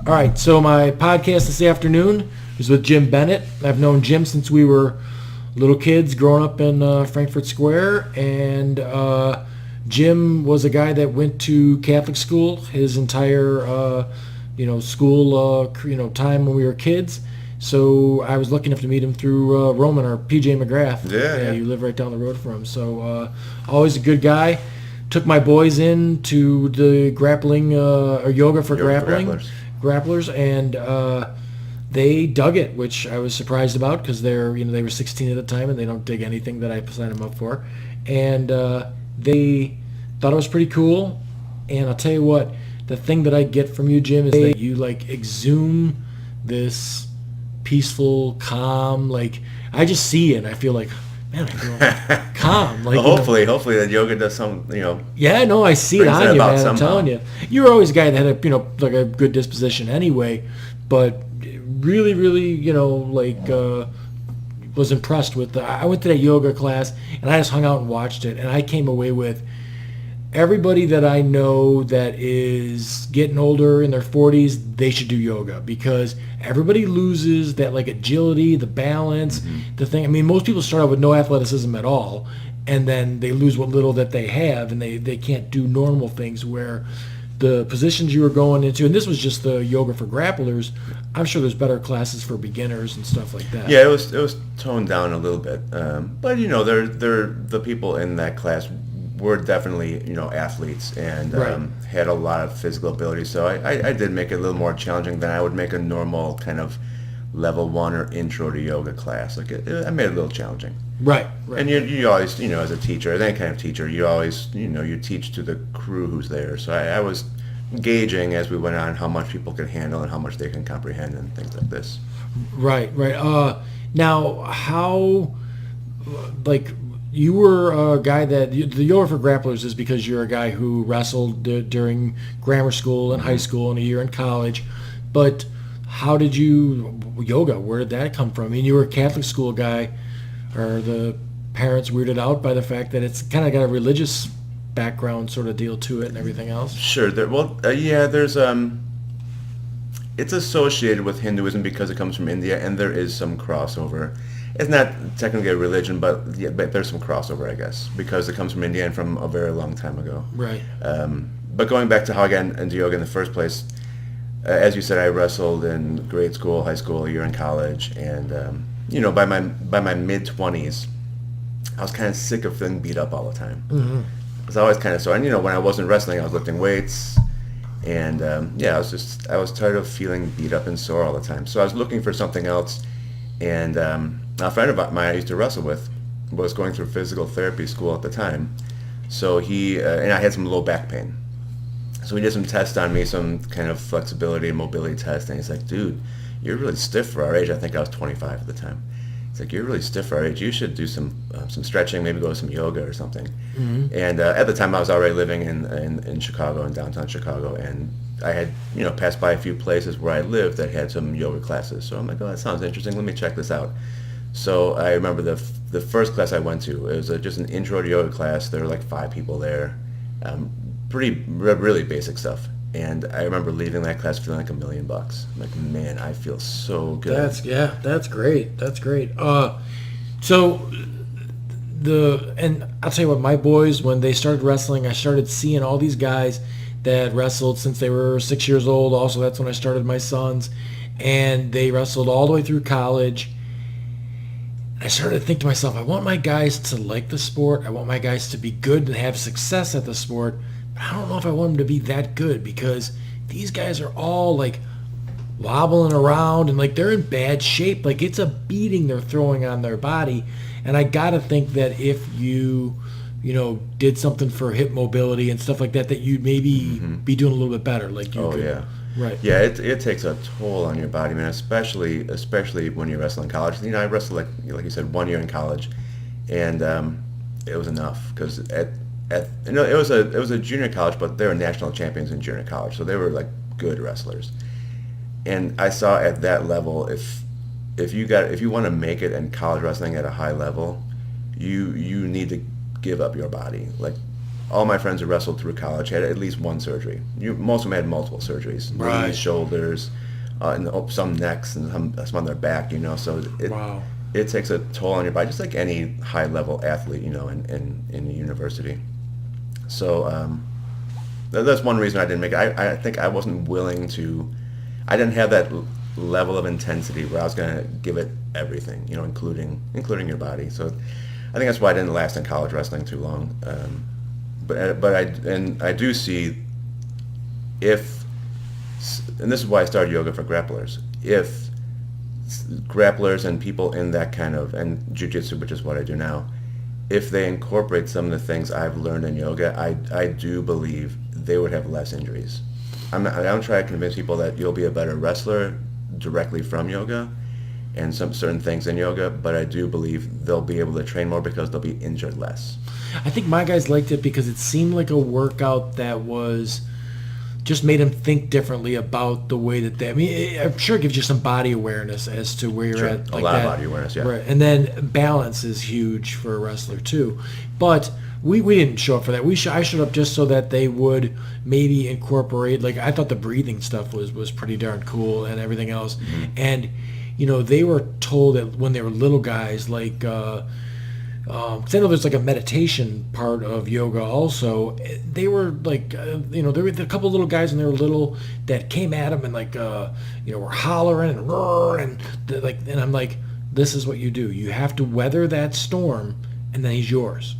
All right, so my podcast this afternoon is with Jim Bennitt. I've known Jim since we were little kids growing up in Frankfurt Square, and Jim was a guy that went to Catholic school his entire school time when we were kids. So I was lucky enough to meet him through Roman or PJ McGrath. Yeah. You live right down the road from him. So always a good guy. Took my boys in to the grappling or yoga for grapplers, and they dug it, which I was surprised about because they were 16 at the time and they don't dig anything that I sign them up for, and they thought it was pretty cool. And I'll tell you what, the thing that I get from you, Jim, is that you exhume this peaceful, calm. I just see it and I feel like, man, I feel calm. Hopefully that yoga does some, Yeah, no, I see it on you, man. somehow. I'm telling you, you were always a guy that had a good disposition anyway, but really, was impressed with. I went to that yoga class and I just hung out and watched it, and I came away with everybody that I know that is getting older in their 40s, they should do yoga because everybody loses that agility, the balance, the thing. I mean, most people start out with no athleticism at all, and then they lose what little that they have, and they can't do normal things where the positions you were going into, and this was just the yoga for grapplers. I'm sure there's better classes for beginners and stuff like that. Yeah, it was toned down a little bit, but they're the people in that class were definitely athletes and had a lot of physical ability. So I did make it a little more challenging than I would make a normal kind of level 1 or intro to yoga class. I made it a little challenging. Right. And you always, as a teacher, any kind of teacher, you always, you teach to the crew who's there. So I was gauging as we went on how much people can handle and how much they can comprehend and things like this. Right. Now, how, you were a guy that the yoga for grapplers is because you're a guy who wrestled during grammar school and high school and a year in college. But how did yoga? Where did that come from? I mean, you were a Catholic school guy. Are the parents weirded out by the fact that it's kind of got a religious background sort of deal to it and everything else? Sure. There's it's associated with Hinduism because it comes from India, and there is some crossover. It's not technically a religion, but there's some crossover, I guess, because it comes from India and from a very long time ago. Right. But going back to how I got into yoga in the first place, as you said, I wrestled in grade school, high school, a year in college, and by my mid-20s, I was kind of sick of feeling beat up all the time. Mm-hmm. I was always kind of sore. And when I wasn't wrestling, I was lifting weights, and I was tired of feeling beat up and sore all the time. So I was looking for something else, and a friend of mine I used to wrestle with was going through physical therapy school at the time. So he and I had some low back pain. So he did some tests on me, some kind of flexibility and mobility test, and he's like, dude, you're really stiff for our age. I think I was 25 at the time. He's like, you're really stiff for our age. You should do some stretching, maybe go to some yoga or something. Mm-hmm. And at the time, I was already living in Chicago, in downtown Chicago, and I had passed by a few places where I lived that had some yoga classes. So I'm like, oh, that sounds interesting. Let me check this out. So I remember the first class I went to. It was just an intro to yoga class. There were 5 people there. Really basic stuff. And I remember leaving that class feeling like $1 million. I'm like, man, I feel so good. That's great. And I'll tell you what, my boys, when they started wrestling, I started seeing all these guys that wrestled since they were 6 years old. Also, that's when I started my sons, and they wrestled all the way through college. And I started to think to myself, I want my guys to like the sport. I want my guys to be good and have success at the sport. I don't know if I want them to be that good because these guys are all wobbling around and they're in bad shape. It's a beating they're throwing on their body. And I got to think that if you did something for hip mobility and stuff like that, that you'd maybe be doing a little bit better. Yeah. Right. Yeah, it takes a toll on your body, man, especially when you wrestle in college. I wrestled, like you said, 1 year in college, and it was enough because it was a junior college, but they were national champions in junior college, so they were good wrestlers. And I saw at that level, if you want to make it in college wrestling at a high level, you need to give up your body. all my friends who wrestled through college had at least one surgery. Most of them had multiple surgeries, Right. knees, shoulders, and some necks and some on their back. So Wow. it takes a toll on your body, just like any high level athlete. In the university. So that's one reason I didn't make it. I think I wasn't willing to. I didn't have that level of intensity where I was going to give it everything, including your body. So I think that's why I didn't last in college wrestling too long. But I do see if, and this is why I started yoga for grapplers. If grapplers and people in that kind of, and jujutsu, which is what I do now, if they incorporate some of the things I've learned in yoga, I do believe they would have less injuries. I don't try to convince people that you'll be a better wrestler directly from yoga and some certain things in yoga, but I do believe they'll be able to train more because they'll be injured less. I think my guys liked it because it seemed like a workout that was just made them think differently about the way that they. I mean, I'm sure it gives you some body awareness as to where you're Sure. at. A lot of body awareness, yeah. Right, and then balance is huge for a wrestler too. But we didn't show up for that. I showed up just so that they would maybe incorporate. Like I thought the breathing stuff was pretty darn cool and everything else. Mm-hmm. And they were told that when they were little guys, like. 'Cause I know there's like a meditation part of yoga also. They were like, there were a couple of little guys when they were little that came at them and like, were hollering and roaring and I'm like, this is what you do. You have to weather that storm, and then he's yours.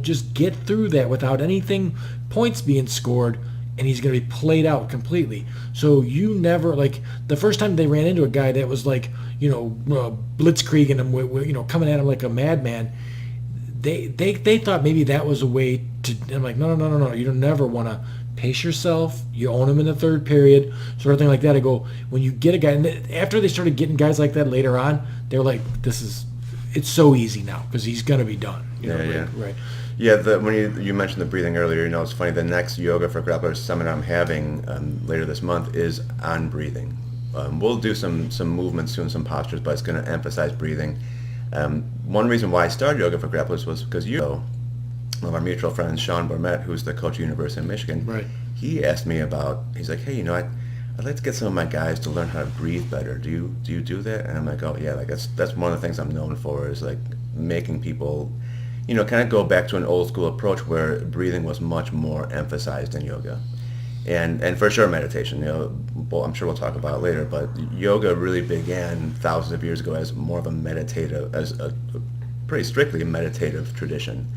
Just get through that without anything points being scored, and he's going to be played out completely. So you never the first time they ran into a guy that was like, blitzkrieging him, coming at him like a madman. They thought maybe that was a way to. I'm like, no. You don't never want to pace yourself. You own him in the third period, sort of thing like that. I go, when you get a guy, and after they started getting guys like that later on, they were like, it's so easy now because he's gonna be done. Right. Yeah, when you mentioned the breathing earlier, it's funny. The next Yoga for Grapplers summit I'm having later this month is on breathing. We'll do some movements too and some postures, but it's going to emphasize breathing. One reason why I started Yoga for Grapplers was because one of our mutual friends, Sean Bennitt, who's the coach at University of Michigan, right. He asked me he's like, hey, I'd like to get some of my guys to learn how to breathe better. Do you do that? And I'm like, oh yeah, that's one of the things I'm known for is like making people, kind of go back to an old school approach where breathing was much more emphasized in yoga. And for sure meditation, I'm sure we'll talk about it later, but yoga really began thousands of years ago as more of a pretty strictly meditative tradition.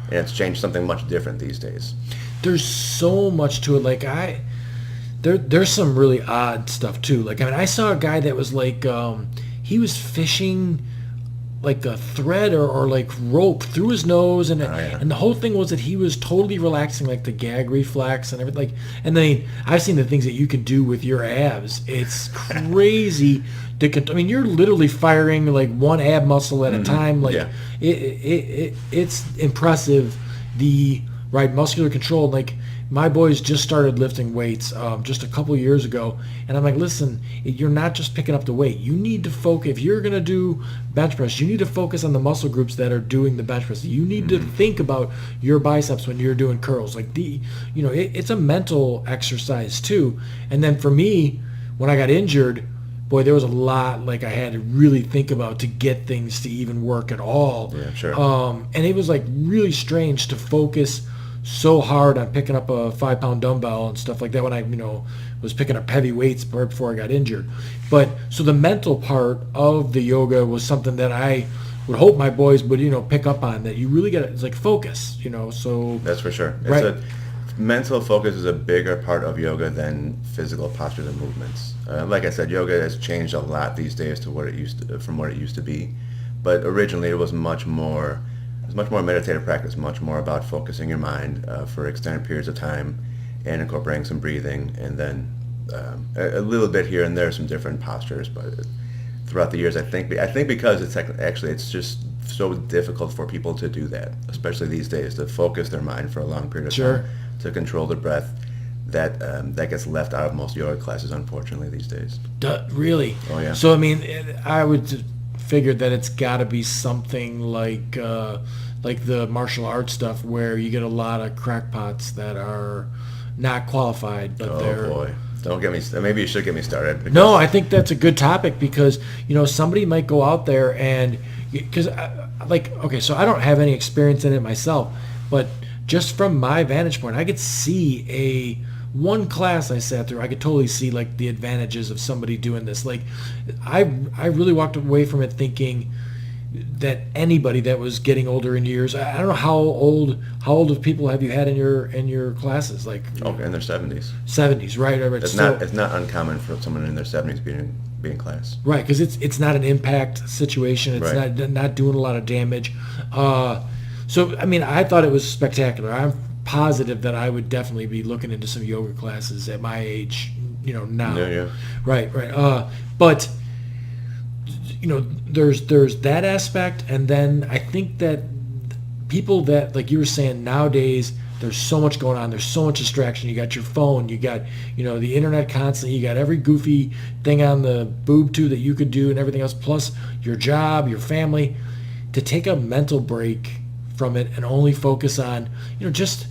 And it's changed something much different these days. There's so much to it. There's some really odd stuff too. I saw a guy that was like, he was fishing like a thread or like rope through his nose, and and the whole thing was that he was totally relaxing like the gag reflex and everything. And then I've seen the things that you can do with your abs. It's crazy. You're literally firing like one ab muscle at a time. It's impressive. The muscular control. Like my boys just started lifting weights just a couple years ago, and I'm like, listen, you're not just picking up the weight. You need to focus. If you're gonna do bench press, you need to focus on the muscle groups that are doing the bench press. You need to think about your biceps when you're doing curls. It's a mental exercise too. And then for me, when I got injured, boy, there was a lot I had to really think about to get things to even work at all. Yeah, sure. And it was really strange to focus so hard on picking up a 5-pound dumbbell and stuff like that when I, was picking up heavy weights right before I got injured. But so the mental part of the yoga was something that I would hope my boys would, pick up on, that you really got to, focus, so. That's for sure. Right. Mental focus is a bigger part of yoga than physical postures and movements. Like I said, yoga has changed a lot these days from what it used to be. But originally it was much more meditative practice, much more about focusing your mind for extended periods of time and incorporating some breathing, and then a little bit here and there, some different postures. But throughout the years, I think because it's just so difficult for people to do that, especially these days, to focus their mind for a long period of time, to control their breath. That gets left out of most yoga classes, unfortunately, these days. Really? Oh yeah. So I would figured that it's got to be something like like the martial arts stuff where you get a lot of crackpots that are not qualified, but Oh they're... boy, don't get me. Maybe you should get me started. No, Because, I think that's a good topic because, somebody might go out there and, because, like, okay, so I don't have any experience in it myself, but just from my vantage point, I could see one class I sat through, I could totally see like the advantages of somebody doing this. Like, I really walked away from it thinking that anybody that was getting older in years, I don't know how old of people have you had in your classes, like oh, in their 70s. 70s, right? Right. It's So, not. It's not uncommon for someone in their 70s being in class. right, because it's not an impact situation. It's Right. not doing a lot of damage. So I mean, I thought it was spectacular. I'm positive that I would definitely be looking into some yoga classes at my age. Now. Yeah. Right. But there's that aspect, and then I think that people that, like you were saying, nowadays there's so much going on, there's so much distraction. You got your phone, you got the internet constantly, you got every goofy thing on the boob tube that you could do and everything else, plus your job, your family. To take a mental break from it and only focus on just,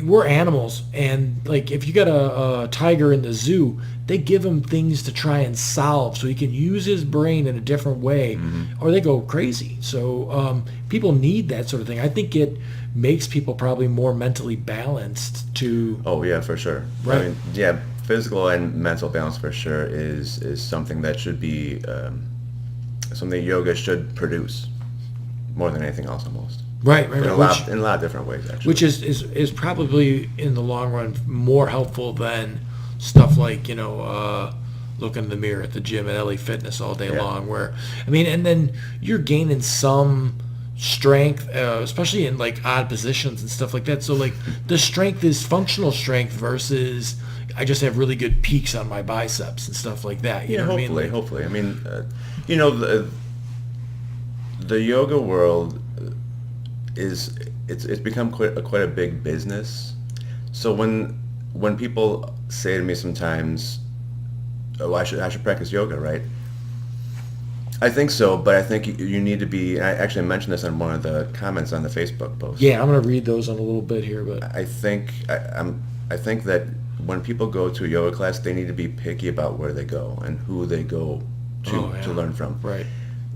we're animals, and like if you got a tiger in the zoo, they give him things to try and solve so he can use his brain in a different way, or they go crazy. So people need that sort of thing. I think it makes people probably more mentally balanced to... Oh yeah, for sure. Right. I mean, yeah, physical and mental balance for sure is something that should be something yoga should produce more than anything else, almost. Right. In a lot of different ways, actually. Which is probably in the long run more helpful than stuff like looking in the mirror at the gym at LA Fitness all day long. Where and then you're gaining some strength, especially in like odd positions and stuff like that. So like the strength is functional strength versus I just have really good peaks on my biceps and stuff like that. You know what I mean? Hopefully. I mean, the yoga world it's become quite a big business. So when people say to me sometimes, "Oh, I should practice yoga," right? I think so, but I think you need to be. And I actually mentioned this on one of the comments on the Facebook post. Yeah, I'm gonna read those in a little bit here, but I think I think that when people go to a yoga class, they need to be picky about where they go and who they go to learn from. Right.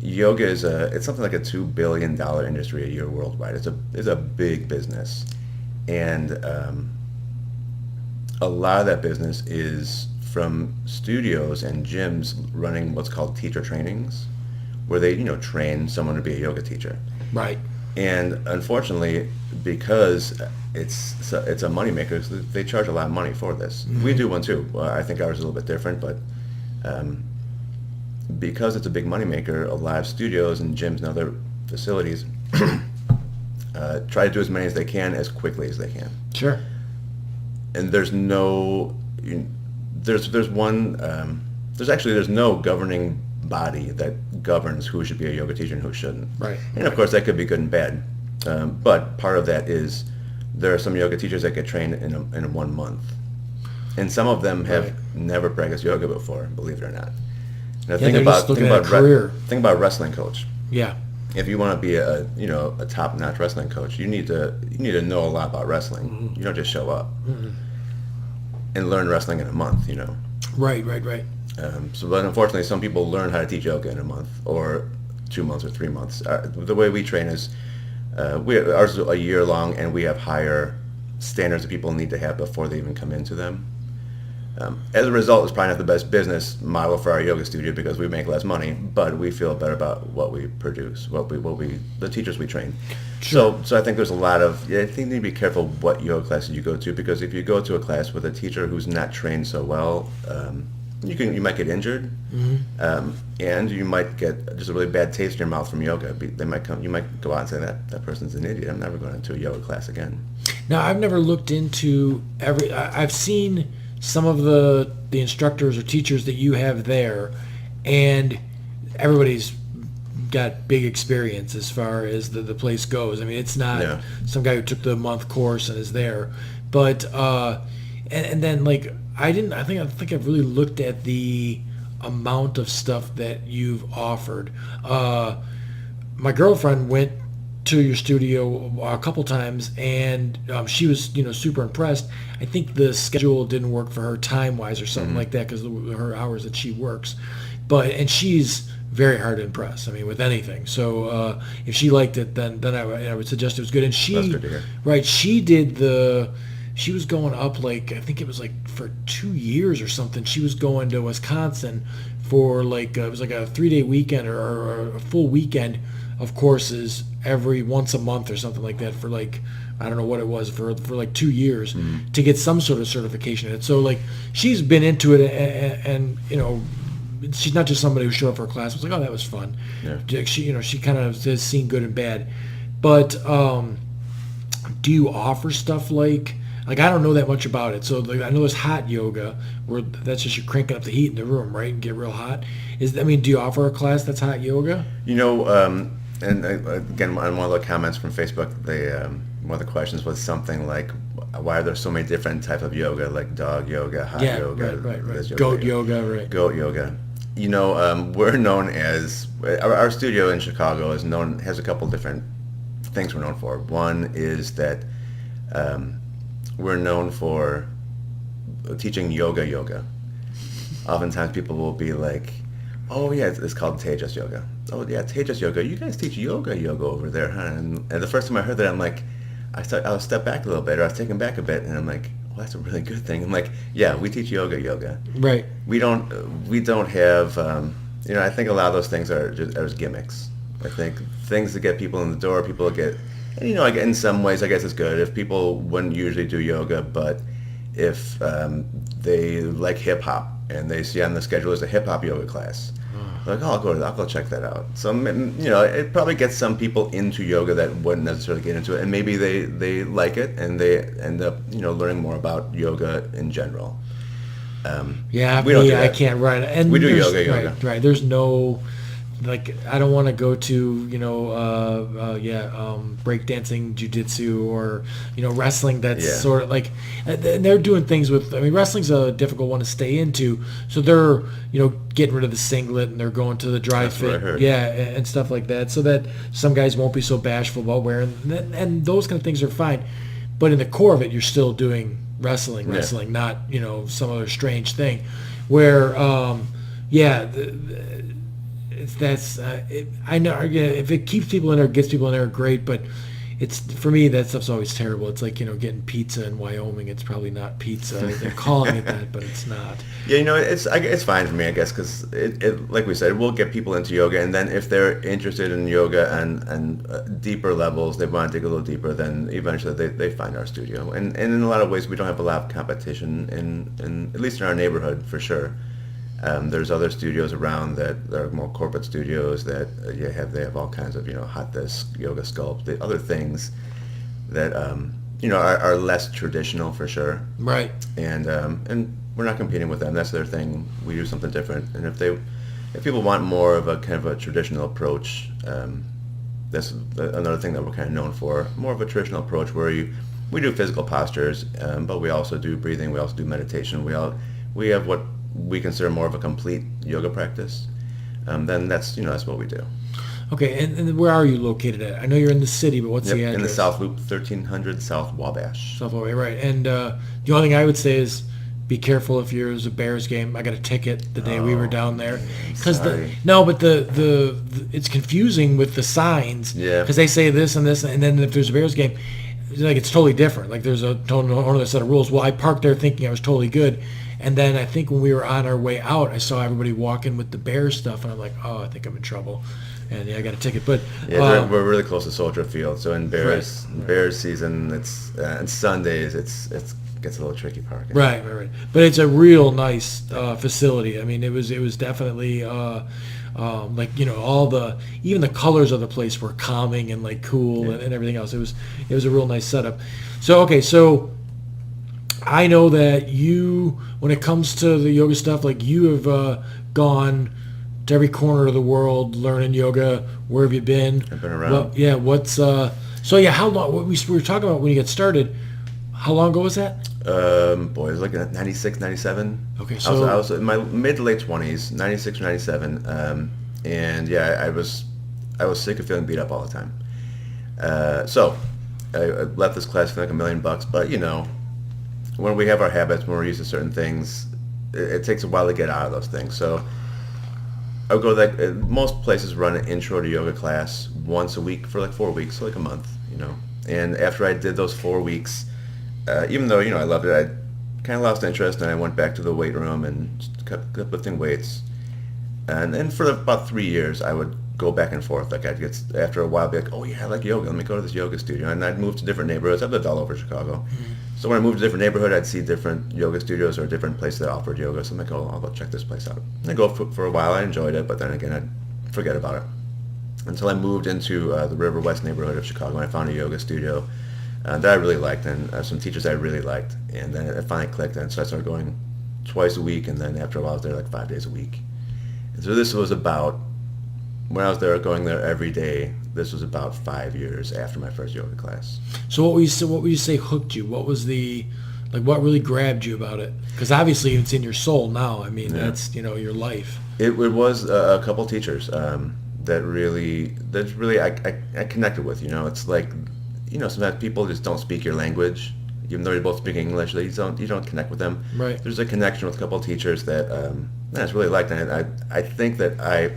Yoga it's something like a $2 billion industry a year worldwide. It's a big business, and a lot of that business is from studios and gyms running what's called teacher trainings, where they train someone to be a yoga teacher. Right. And unfortunately, because it's a moneymaker, they charge a lot of money for this. Mm-hmm. We do one too. Well, I think ours is a little bit different, but because it's a big moneymaker, a lot of studios and gyms and other facilities try to do as many as they can as quickly as they can. Sure. And there's no governing body that governs who should be a yoga teacher and who shouldn't. Right. And of course that could be good and bad, but part of that is there are some yoga teachers that get trained in 1 month, and some of them have never practiced yoga before, believe it or not. Now think about wrestling coach. Yeah. If you want to be a top-notch wrestling coach, you need to know a lot about wrestling. Mm-hmm. You don't just show up and learn wrestling in a month. Right. But unfortunately, some people learn how to teach yoga in a month, or 2 months, or 3 months. The way we train is ours is a year long, and we have higher standards that people need to have before they even come into them. As a result, it's probably not the best business model for our yoga studio because we make less money, but we feel better about what we produce, the teachers we train. Sure. So I think there's a lot of, I think you need to be careful what yoga classes you go to, because if you go to a class with a teacher who's not trained so well, you might get injured, and you might get just a really bad taste in your mouth from yoga. You might go out and say that person's an idiot. I'm never going into a yoga class again. Now, I've never looked into I've seen some of the instructors or teachers that you have there, and everybody's got big experience as far as the place goes. I mean, it's not some guy who took the month course and is there, but and then like I think I've really looked at the amount of stuff that you've offered. My girlfriend went to your studio a couple times, and she was super impressed. I think the schedule didn't work for her time wise or something like that because of her hours that she works. And she's very hard to impress. I mean, with anything. So if she liked it, then I would suggest it was good. And she, That's good to hear. right? She was going up like I think it was like for 2 years or something. She was going to Wisconsin for like it was like a 3-day weekend or a full weekend of courses every once a month or something like that for like I don't know what it was for like 2 years to get some sort of certification in it. So like she's been into it and she's not just somebody who showed up for a class. It was like, oh, that was fun. Yeah. She kind of has seen good and bad. But do you offer stuff like I don't know that much about it. So like, I know there's hot yoga where that's just you're cranking up the heat in the room, right, and get real hot. Do you offer a class that's hot yoga? And again, on one of the comments from Facebook, one of the questions was something like, why are there so many different types of yoga, like dog yoga, hot yoga, right. Goat yoga, right. Goat yoga. We're known as, our studio in Chicago has a couple different things we're known for. One is that we're known for teaching yoga. Oftentimes people will be like, oh yeah, it's called Tejas yoga. Oh yeah, Tejas yoga. You guys teach yoga over there, huh? And the first time I heard that, I'm like, I'll step back a little bit, or I was taken back a bit, and I'm like, well, that's a really good thing. I'm like, yeah, we teach yoga. Right. We don't have, I think a lot of those things are just gimmicks. I think things to get people in the door, people get, and in some ways, I guess it's good if people wouldn't usually do yoga, but if they like hip hop and they see on the schedule there's a hip hop yoga class, like, oh, I'll go check that out. So it probably gets some people into yoga that wouldn't necessarily get into it, and maybe they like it and they end up learning more about yoga in general. I can't write. And we do yoga. Right. There's no I don't want to go to breakdancing, jujutsu, or wrestling. That's sort of like, and they're doing things with. I mean, wrestling's a difficult one to stay into. So they're getting rid of the singlet and they're going to the dry fit, and stuff like that. So that some guys won't be so bashful about wearing, and those kind of things are fine. But in the core of it, you're still doing wrestling, not some other strange thing. Where I know if it keeps people in there, gets people in there, great. But it's for me that stuff's always terrible. It's like getting pizza in Wyoming. It's probably not pizza. They're calling it that, but it's not. Yeah, it's fine for me, I guess, because it like we said, it will get people into yoga, and then if they're interested in yoga and deeper levels, they want to dig a little deeper, then eventually they find our studio. And in a lot of ways, we don't have a lot of competition in at least in our neighborhood for sure. There's other studios around that are more corporate studios that they have all kinds of hot desk, yoga sculpt, the other things that are less traditional for sure. Right. And we're not competing with them. That's their thing. We do something different. And if people want more of a kind of a traditional approach, that's another thing that we're kind of known for. More of a traditional approach where we do physical postures, but we also do breathing. We also do meditation. We have what we consider more of a complete yoga practice, then that's what we do. Okay, and where are you located at? I know you're in the city, but what's the address? In the South Loop, 1300 South Wabash. South Wabash, right. And the only thing I would say is be careful if there's a Bears game. I got a ticket the day we were down there. But it's confusing with the signs. Yeah. Because they say this and this, and then if there's a Bears game, it's totally different. Like there's a total other set of rules. Well, I parked there thinking I was totally good. And then I think when we were on our way out, I saw everybody walking with the Bears stuff, and I'm like, oh, I think I'm in trouble. And I got a ticket. But we're really close to Soldier Field, so in Bears season, it's and Sundays, it gets a little tricky parking. Right. But it's a real nice facility. I mean, it was definitely all even the colors of the place were calming and like cool and everything else. It was a real nice setup. So I know that you, when it comes to the yoga stuff, like you have gone to every corner of the world learning yoga. Where have you been? I've been around. Well, how long? What we were talking about when you got started. How long ago was that? It was like 96, 97. Okay, so I was in my mid to late 20s, 96 or 97, and I was sick of feeling beat up all the time. So I left this class for like $1,000,000, but when we have our habits, when we're used to certain things, it takes a while to get out of those things. So I would go to most places run an intro to yoga class once a week for like 4 weeks, so like a month, And after I did those 4 weeks, even though, I loved it, I kind of lost interest and I went back to the weight room and just kept lifting weights. And then for about 3 years, I would go back and forth. Like I'd get, after a while, be like, oh yeah, I like yoga. Let me go to this yoga studio. And I'd move to different neighborhoods. I've lived all over Chicago. Mm-hmm. So when I moved to a different neighborhood, I'd see different yoga studios or different places that offered yoga. So I'm like, oh, I'll go check this place out. And I go for a while. I enjoyed it, but then again, I'd forget about it. Until I moved into the River West neighborhood of Chicago, and I found a yoga studio that I really liked, and some teachers I really liked. And then it finally clicked, and so I started going twice a week, and then after a while, I was there like 5 days a week. And so this was about, when I was going there every day, this was about 5 years after my first yoga class. So what would you say hooked you? What was what really grabbed you about it? Because obviously it's in your soul now. I mean, that's, your life. It was a couple teachers that really I connected with. It's like, sometimes people just don't speak your language. Even though you're both speaking English, you don't connect with them. Right. There's a connection with a couple of teachers that I just really liked, and I think that I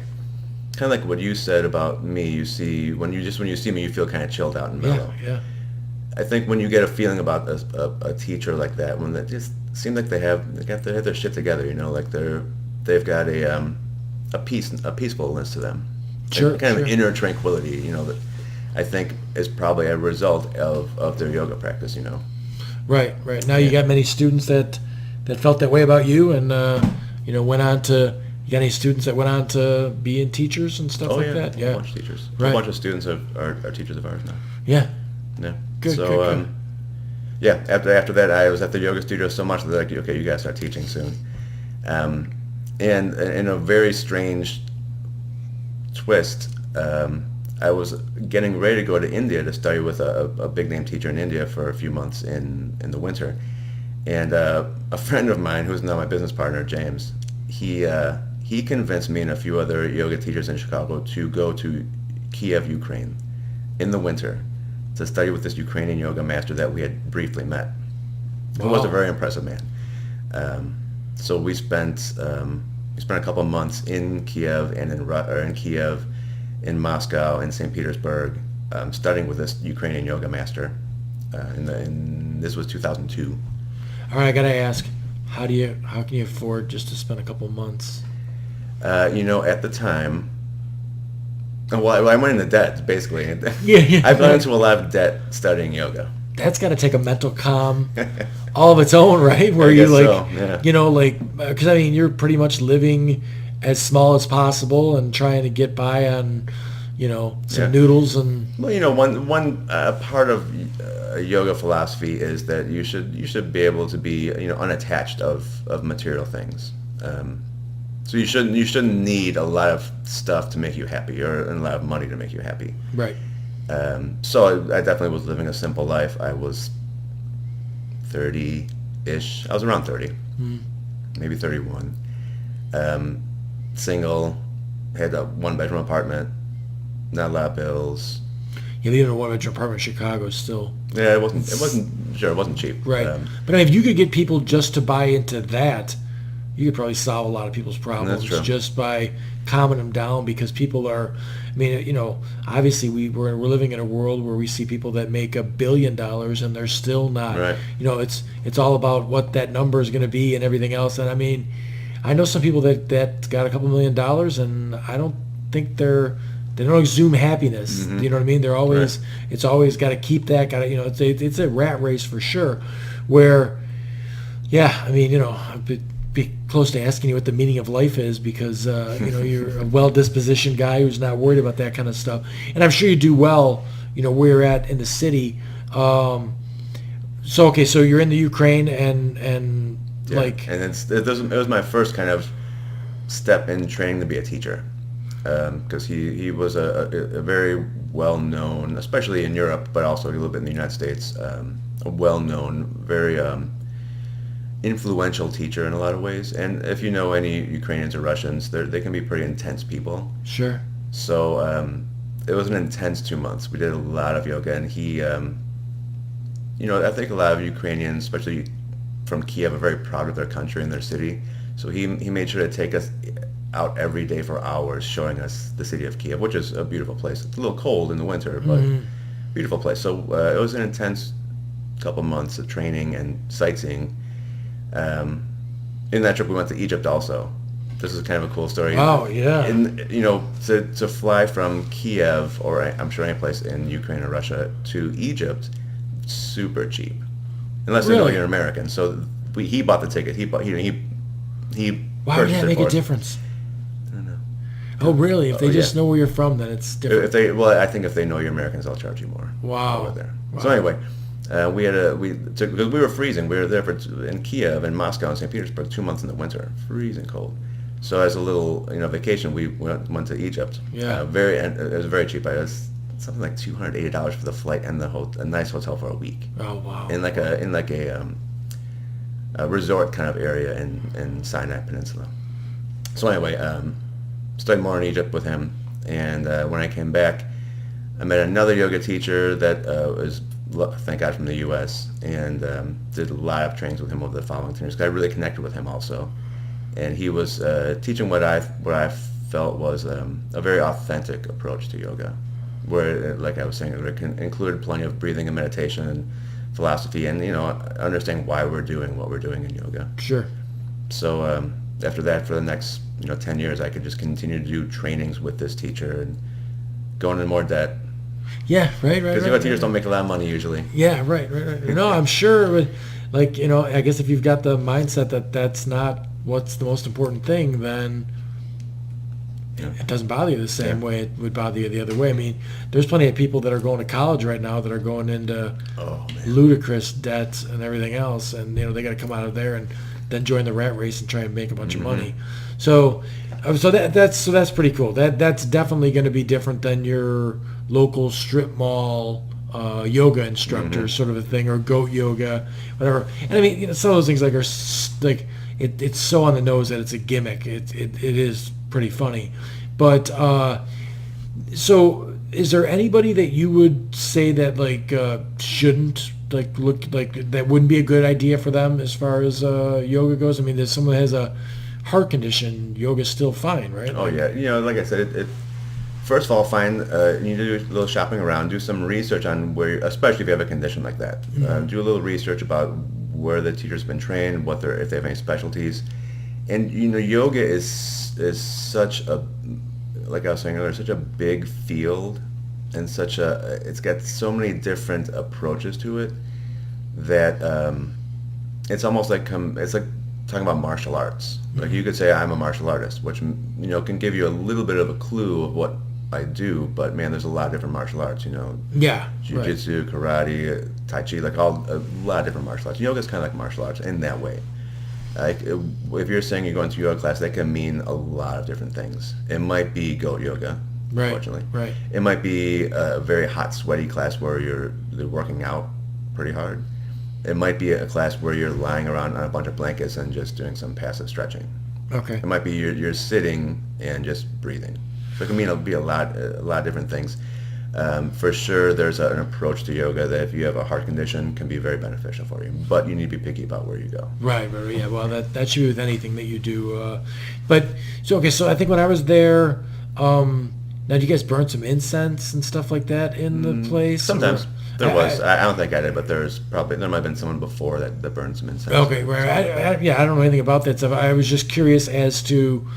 kind of like what you said about me. You see, when you see me, you feel kind of chilled out and mellow. Yeah. I think when you get a feeling about a teacher like that, when they just seem like they have their shit together, like they've got a peacefulness to them, Sure. Kind of inner tranquility, that I think is probably a result of their yoga practice, Right. Now you got many students that felt that way about you, and went on to. You got any students that went on to being teachers and stuff like that? Yeah, a bunch of teachers. Right. A bunch of students are teachers of ours now. Yeah. Yeah. Good. Yeah. After that, I was at the yoga studio so much that they're like, okay, you guys start teaching soon. And in a very strange twist, I was getting ready to go to India to study with a big name teacher in India for a few months in the winter. And a friend of mine, who's now my business partner, James, he convinced me and a few other yoga teachers in Chicago to go to Kiev, Ukraine in the winter to study with this Ukrainian yoga master that we had briefly met. He was a very impressive man. So we spent a couple of months in Kiev and in Moscow, in St. Petersburg, studying with this Ukrainian yoga master. And this was 2002. All right, I gotta ask, how can you afford just to spend a couple months? At the time, well, I went into debt, basically. Yeah. I've gone into a lot of debt studying yoga. That's got to take a mental calm all of its own, right? Where you're like, because I mean, you're pretty much living as small as possible and trying to get by on, some noodles and. Well, one part of yoga philosophy is that you should be able to be unattached of material things. So you shouldn't need a lot of stuff to make you happy or a lot of money to make you happy. Right. So I definitely was living a simple life. I was 30-ish. I was around 30, maybe 31. Single, had a one-bedroom apartment, not a lot of bills. You live in a one-bedroom apartment in Chicago still. Yeah, it wasn't cheap. Right. But I mean, if you could get people just to buy into that, you could probably solve a lot of people's problems just by calming them down, because people are, I mean, obviously we're living in a world where we see people that make $1 billion and they're still not, right. It's all about what that number is going to be and everything else. And I mean, I know some people that got a couple $1 million and I don't think they don't exude happiness. Mm-hmm. You know what I mean? They're always, it's always got to keep that, it's a rat race for sure where, I mean, I'd be close to asking you what the meaning of life is because, you're a well-dispositioned guy who's not worried about that kind of stuff. And I'm sure you do well, where you're at in the city. So you're in the Ukraine and and it was my first kind of step in training to be a teacher. Because he was a very well-known, especially in Europe, but also a little bit in the United States, a well-known, very influential teacher in a lot of ways. And if you know any Ukrainians or Russians, they can be pretty intense people. Sure. So it was an intense 2 months. We did a lot of yoga, and he, I think a lot of Ukrainians, especially from Kiev, are very proud of their country and their city. So he made sure to take us out every day for hours, showing us the city of Kiev, which is a beautiful place. It's a little cold in the winter, but beautiful place. So it was an intense couple months of training and sightseeing. In that trip, we went to Egypt also. This is kind of a cool story. Wow, yeah. To fly from Kiev, or I'm sure any place in Ukraine or Russia, to Egypt, super cheap, unless they know you're American. So he bought the ticket. He Why would that make a difference? I don't know. Oh, really? If they just know where you're from, then it's different. I think if they know you're Americans, they'll charge you more. Wow. Over there. Wow. So anyway, because we were freezing. We were there in Kiev and Moscow and St. Petersburg 2 months in the winter, freezing cold. So as a little vacation, we went to Egypt. Yeah. It was very cheap. It was something like $280 for the flight and a nice hotel for a week. Oh wow. In a resort kind of area in Sinai Peninsula. So anyway, studied more in Egypt with him, and when I came back, I met another yoga teacher that was, thank God, from the U.S., and did a lot of trainings with him over the following 10 years. 'Cause I really connected with him also, and he was teaching what I felt was a very authentic approach to yoga, where, like I was saying, it included plenty of breathing and meditation and philosophy, and understanding why we're doing what we're doing in yoga. Sure. So after that, for the next 10 years, I could just continue to do trainings with this teacher and go into more debt. Yeah, right. Because yoga teachers don't make a lot of money usually. Yeah, right. I'm sure, but I guess if you've got the mindset that that's not what's the most important thing, then it doesn't bother you the same way it would bother you the other way. I mean, there's plenty of people that are going to college right now that are going into ludicrous debts and everything else, and they got to come out of there and then join the rat race and try and make a bunch of money. So that's pretty cool. That's definitely going to be different than your local strip mall yoga instructor sort of a thing, or goat yoga, whatever. And I mean, some of those things it's so on the nose that it's a gimmick. It is pretty funny, but so is there anybody that you would say that shouldn't look like that wouldn't be a good idea for them as far as yoga goes? I mean, there's someone that has a heart condition, yoga's still fine, right? Oh yeah, like I said, first of all, you need to do a little shopping around, do some research on especially if you have a condition like that. Do a little research about where the teacher's been trained, if they have any specialties. And yoga is such a, like I was saying earlier, such a big field, and it's got so many different approaches to it that it's almost like it's like talking about martial arts. Like you could say I'm a martial artist, which can give you a little bit of a clue of what I do, but man, there's a lot of different martial arts. Yeah. Jujutsu, karate, tai chi, a lot of different martial arts. Yoga's kind of like martial arts in that way. Like if you're saying you're going to yoga class, that can mean a lot of different things. It might be goat yoga, unfortunately. Right. It might be a very hot, sweaty class where you're working out pretty hard. It might be a class where you're lying around on a bunch of blankets and just doing some passive stretching. Okay. It might be you're sitting and just breathing. So it can mean it'll be a lot of different things. For sure, there's an approach to yoga that if you have a heart condition can be very beneficial for you, but you need to be picky about where you go. Right. Yeah. Well, that should be with anything that you do. So I think when I was there, now do you guys burn some incense and stuff like that in the place? Sometimes. There was. I don't think I did, but there might have been someone before that burned some incense. Okay, right. I don't know anything about that stuff. I was just curious as to,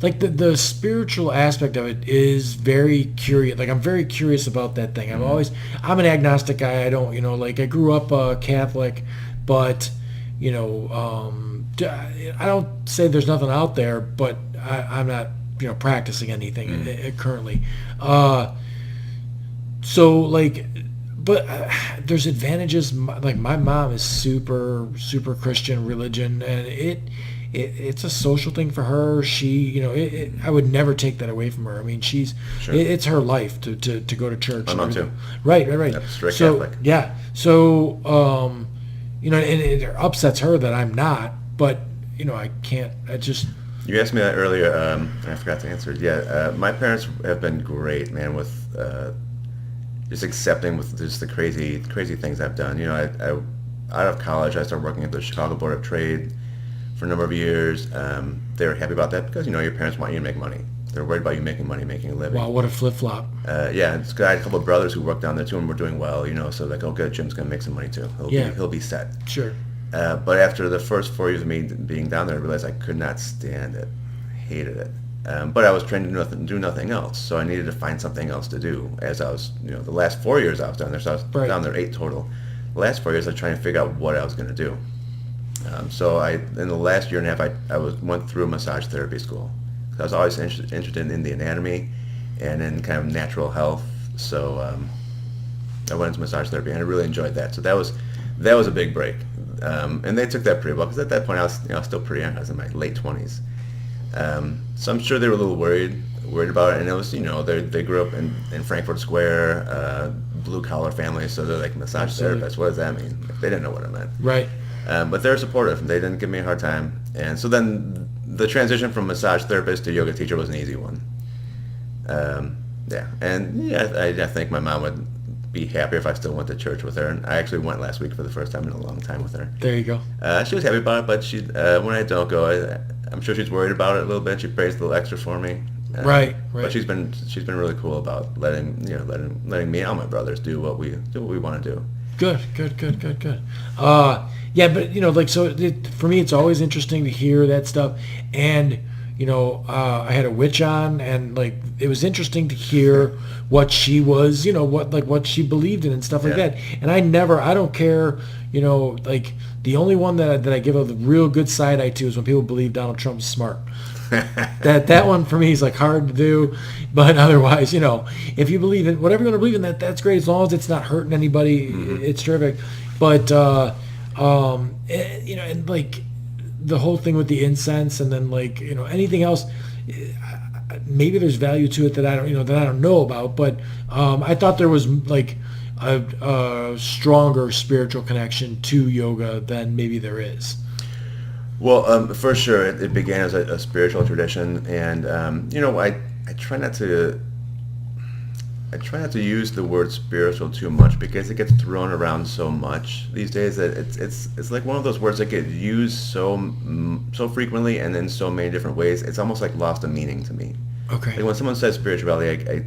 the spiritual aspect of it is very curious. I'm very curious about that thing. I'm an agnostic guy. I don't, I grew up Catholic, but, I don't say there's nothing out there, but I'm not, practicing anything currently. But there's advantages. My mom is super, super Christian religion, and it's a social thing for her. She, I would never take that away from her. I mean, it's her life to go to church. My mom too. Right. Yep, strict Catholic. Yeah. So, and it upsets her that I'm not, but, I can't, You asked me that earlier, and I forgot to answer it. Yeah, my parents have been great, man, with just accepting with just the crazy things I've done. Out of college, I started working at the Chicago Board of Trade for a number of years. They were happy about that because your parents want you to make money. They're worried about you making money, making a living. Wow, what a flip-flop. Yeah, it's 'cause I had a couple of brothers who worked down there too, and were doing well. So like, oh, good, Jim's gonna make some money too. He'll be set. Sure. But after the first 4 years of me being down there, I realized I could not stand it, hated it. But I was trained to do nothing else, so I needed to find something else to do. As I was, the last 4 years I was down there, so I was Right. down there 8 total. The last 4 years I was trying to figure out what I was going to do. So in the last year and a half, I went through a massage therapy school. I was always interested in the anatomy and in kind of natural health. So I went into massage therapy, and I really enjoyed that. So that was a big break. And they took that pretty well, because at that point I was still pretty young. I was in my late 20s. So I'm sure they were a little worried about it. And it was, they grew up in Frankfurt Square, blue collar family, so they're like, massage therapists, what does that mean? They didn't know what it meant. Right. But they were supportive, and they didn't give me a hard time. And so then the transition from massage therapist to yoga teacher was an easy one. I think my mom would be happy if I still went to church with her. And I actually went last week for the first time in a long time with her. There you go. She was happy about it, but when I don't go, I'm sure she's worried about it a little bit. She prays a little extra for me. Right. But she's been really cool about letting me and all my brothers do what we want to do. Good. Yeah, but for me, it's always interesting to hear that stuff. And I had a witch on, and it was interesting to hear what she was, what she believed in and stuff like that. And I don't care, the only one that I give a real good side eye to is when people believe Donald Trump's smart. that one for me is hard to do, but otherwise, if you believe in whatever you're going to believe in, that's great, as long as it's not hurting anybody. Mm-hmm. It's terrific. But and the whole thing with the incense, and then anything else, maybe there's value to it that I don't know about. But I thought there was a stronger spiritual connection to yoga than maybe there is. Well, for sure, it began as a spiritual tradition, and I try not to use the word spiritual too much, because it gets thrown around so much these days that it's like one of those words that get used so frequently and in so many different ways. It's almost lost a meaning to me. Okay. When someone says spirituality,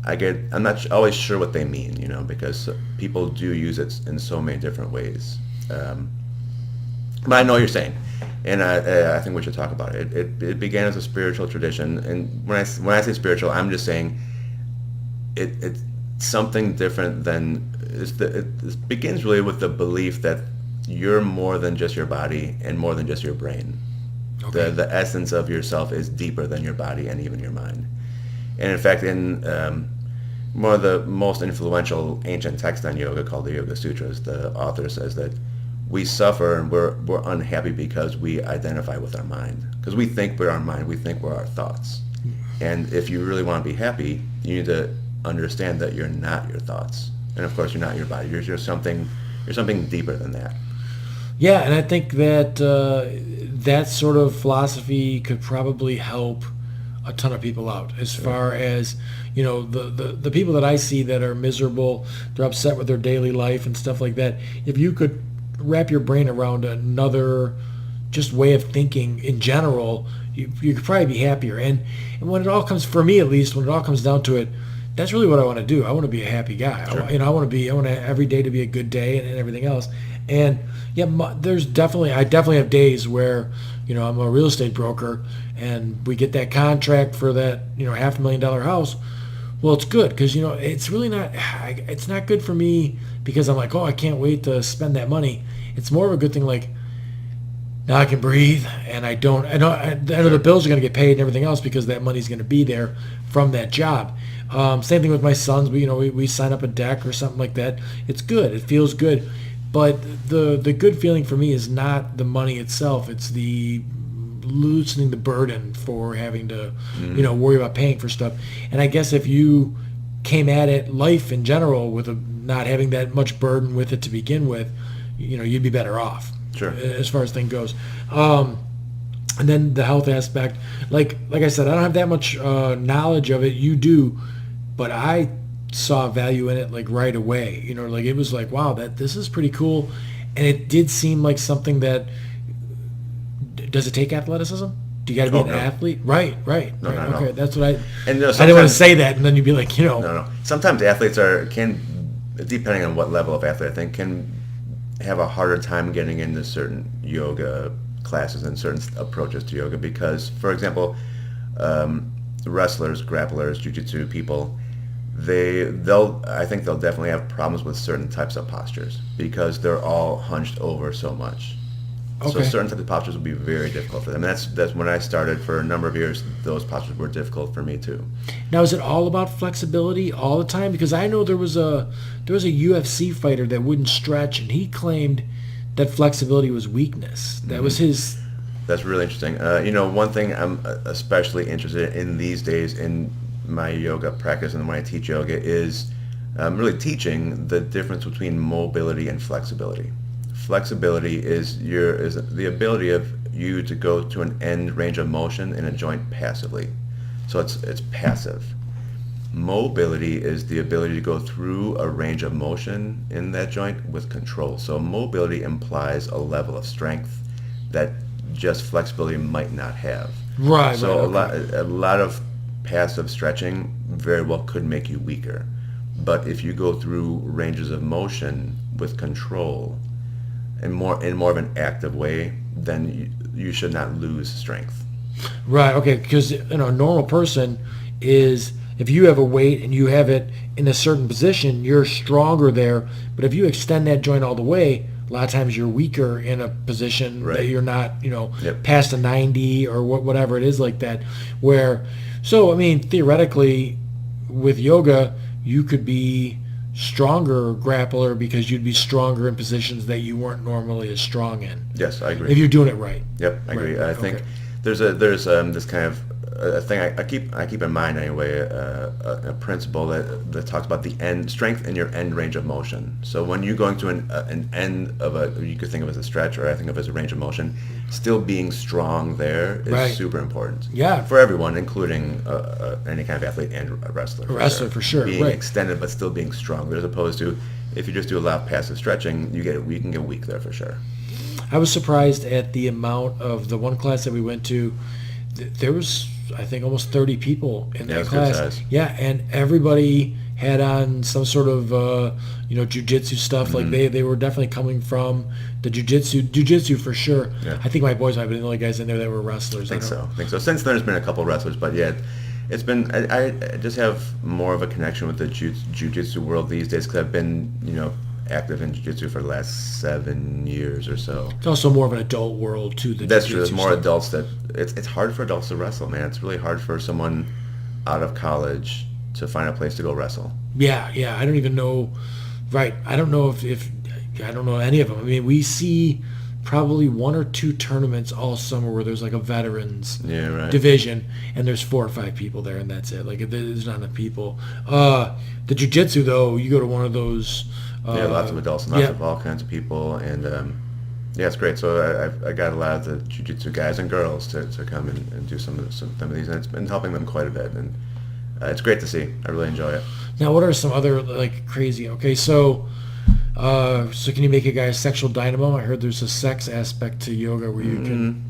I'm not always sure what they mean, because people do use it in so many different ways. But I know what you're saying, and I think we should talk about it. It began as a spiritual tradition, and when I say spiritual, I'm just saying it's something different than it begins really with the belief that you're more than just your body and more than just your brain. Okay. The essence of yourself is deeper than your body and even your mind. And in fact, in one of the most influential ancient texts on yoga, called the Yoga Sutras, the author says that we suffer and we're unhappy because we identify with our mind. Because we think we're our mind, we think we're our thoughts. And if you really want to be happy, you need to understand that you're not your thoughts. And of course, you're not your body. You're something deeper than that. Yeah, and I think that that sort of philosophy could probably help a ton of people out, as far as the people that I see that are miserable, they're upset with their daily life and stuff like that. If you could wrap your brain around another just way of thinking in general, you could probably be happier. And when it all comes, for me at least, when it all comes down to it, that's really what I want to do. I want to be a happy guy. Sure. I want every day to be a good day and everything else. And yeah, I definitely have days where I'm a real estate broker and we get that contract for that $500,000 house. Well, it's good because it's really not. It's not good for me because I'm I can't wait to spend that money. It's more of a good thing now I can breathe, and I know the bills are going to get paid and everything else because that money's going to be there from that job. Same thing with my sons. We sign up a deck or something like that. It's good. It feels good. But the good feeling for me is not the money itself. It's the loosening the burden for having to, worry about paying for stuff. And I guess if you came at it, life in general, with not having that much burden with it to begin with, you'd be better off. Sure. As far as thing goes. And then the health aspect, like I said, I don't have that much knowledge of it. You do, but I saw value in it like right away. Like it was like, wow, this is pretty cool, and it did seem like something that. Does it take athleticism? Do you got to be an no. athlete? Right. No, right. not at all. Okay, that's what I. And I didn't want to say that, and then you'd be like, No. Sometimes athletes can, depending on what level of athlete, I think, can have a harder time getting into certain yoga classes and certain approaches to yoga because, for example, wrestlers, grapplers, jujutsu people, I think they'll definitely have problems with certain types of postures because they're all hunched over so much. Okay. So certain types of postures will be very difficult for them. And that's when I started. For a number of years, those postures were difficult for me too. Now, is it all about flexibility all the time? Because I know there was a UFC fighter that wouldn't stretch, and he claimed that flexibility was weakness. That was his. That's really interesting. One thing I'm especially interested in these days in my yoga practice and when I teach yoga is really teaching the difference between mobility and flexibility. Flexibility is the ability of you to go to an end range of motion in a joint passively. So it's passive. Mobility is the ability to go through a range of motion in that joint with control. So mobility implies a level of strength that just flexibility might not have. Right. So okay. a lot of passive stretching very well could make you weaker. But if you go through ranges of motion with control in more of an active way, then you should not lose strength. Right. Okay. Because a normal person is, if you have a weight and you have it in a certain position, you're stronger there. But if you extend that joint all the way, a lot of times you're weaker in a position Right. that you're not, Yep. past a 90 or whatever it is like that. So I mean, theoretically, with yoga, you could be stronger grappler because you'd be stronger in positions that you weren't normally as strong in. Yes, I agree. If you're doing it right. Yep, I agree. Right. I think Okay. there's this kind of a thing I keep in mind anyway, a principle that talks about the end strength in your end range of motion. So when you're going to an end of you could think of it as a stretch, or I think of it as a range of motion, still being strong there is Right. super important. Yeah. For everyone, including any kind of athlete and a wrestler. A wrestler, for sure, Being right. extended but still being strong, as opposed to if you just do a lot of passive stretching, you can get weak there for sure. I was surprised at the amount of the one class that we went to. There was, I think, almost 30 people in that it's good class. size. Yeah, and everybody had on some sort of jujitsu stuff. Like they were definitely coming from the jujitsu for sure. Yeah. I think my boys might have been the only guys in there that were wrestlers. I think so. Since then, there's been a couple wrestlers, but yeah, it's been. I just have more of a connection with the jiu-jitsu world these days because I've been active in jiu-jitsu for the last 7 years or so. It's also more of an adult world too. That's true. There's more adults that it's hard for adults to wrestle, man. It's really hard for someone out of college to find a place to go wrestle. Yeah. I don't even know. Right. I don't know if I don't know any of them. I mean, we see probably 1 or 2 tournaments all summer where there's like a veterans division, and there's 4 or 5 people there, and that's it. Like there's not enough people. The jiu-jitsu though, you go to one of those. Lots of adults and lots of all kinds of people, and it's great. So I got a lot of the jiu-jitsu guys and girls to come and do some of these, and it's been helping them quite a bit, and it's great to see. I really enjoy it. Now, what are some other like crazy? Okay, so can you make a guy a sexual dynamo? I heard there's a sex aspect to yoga where you can.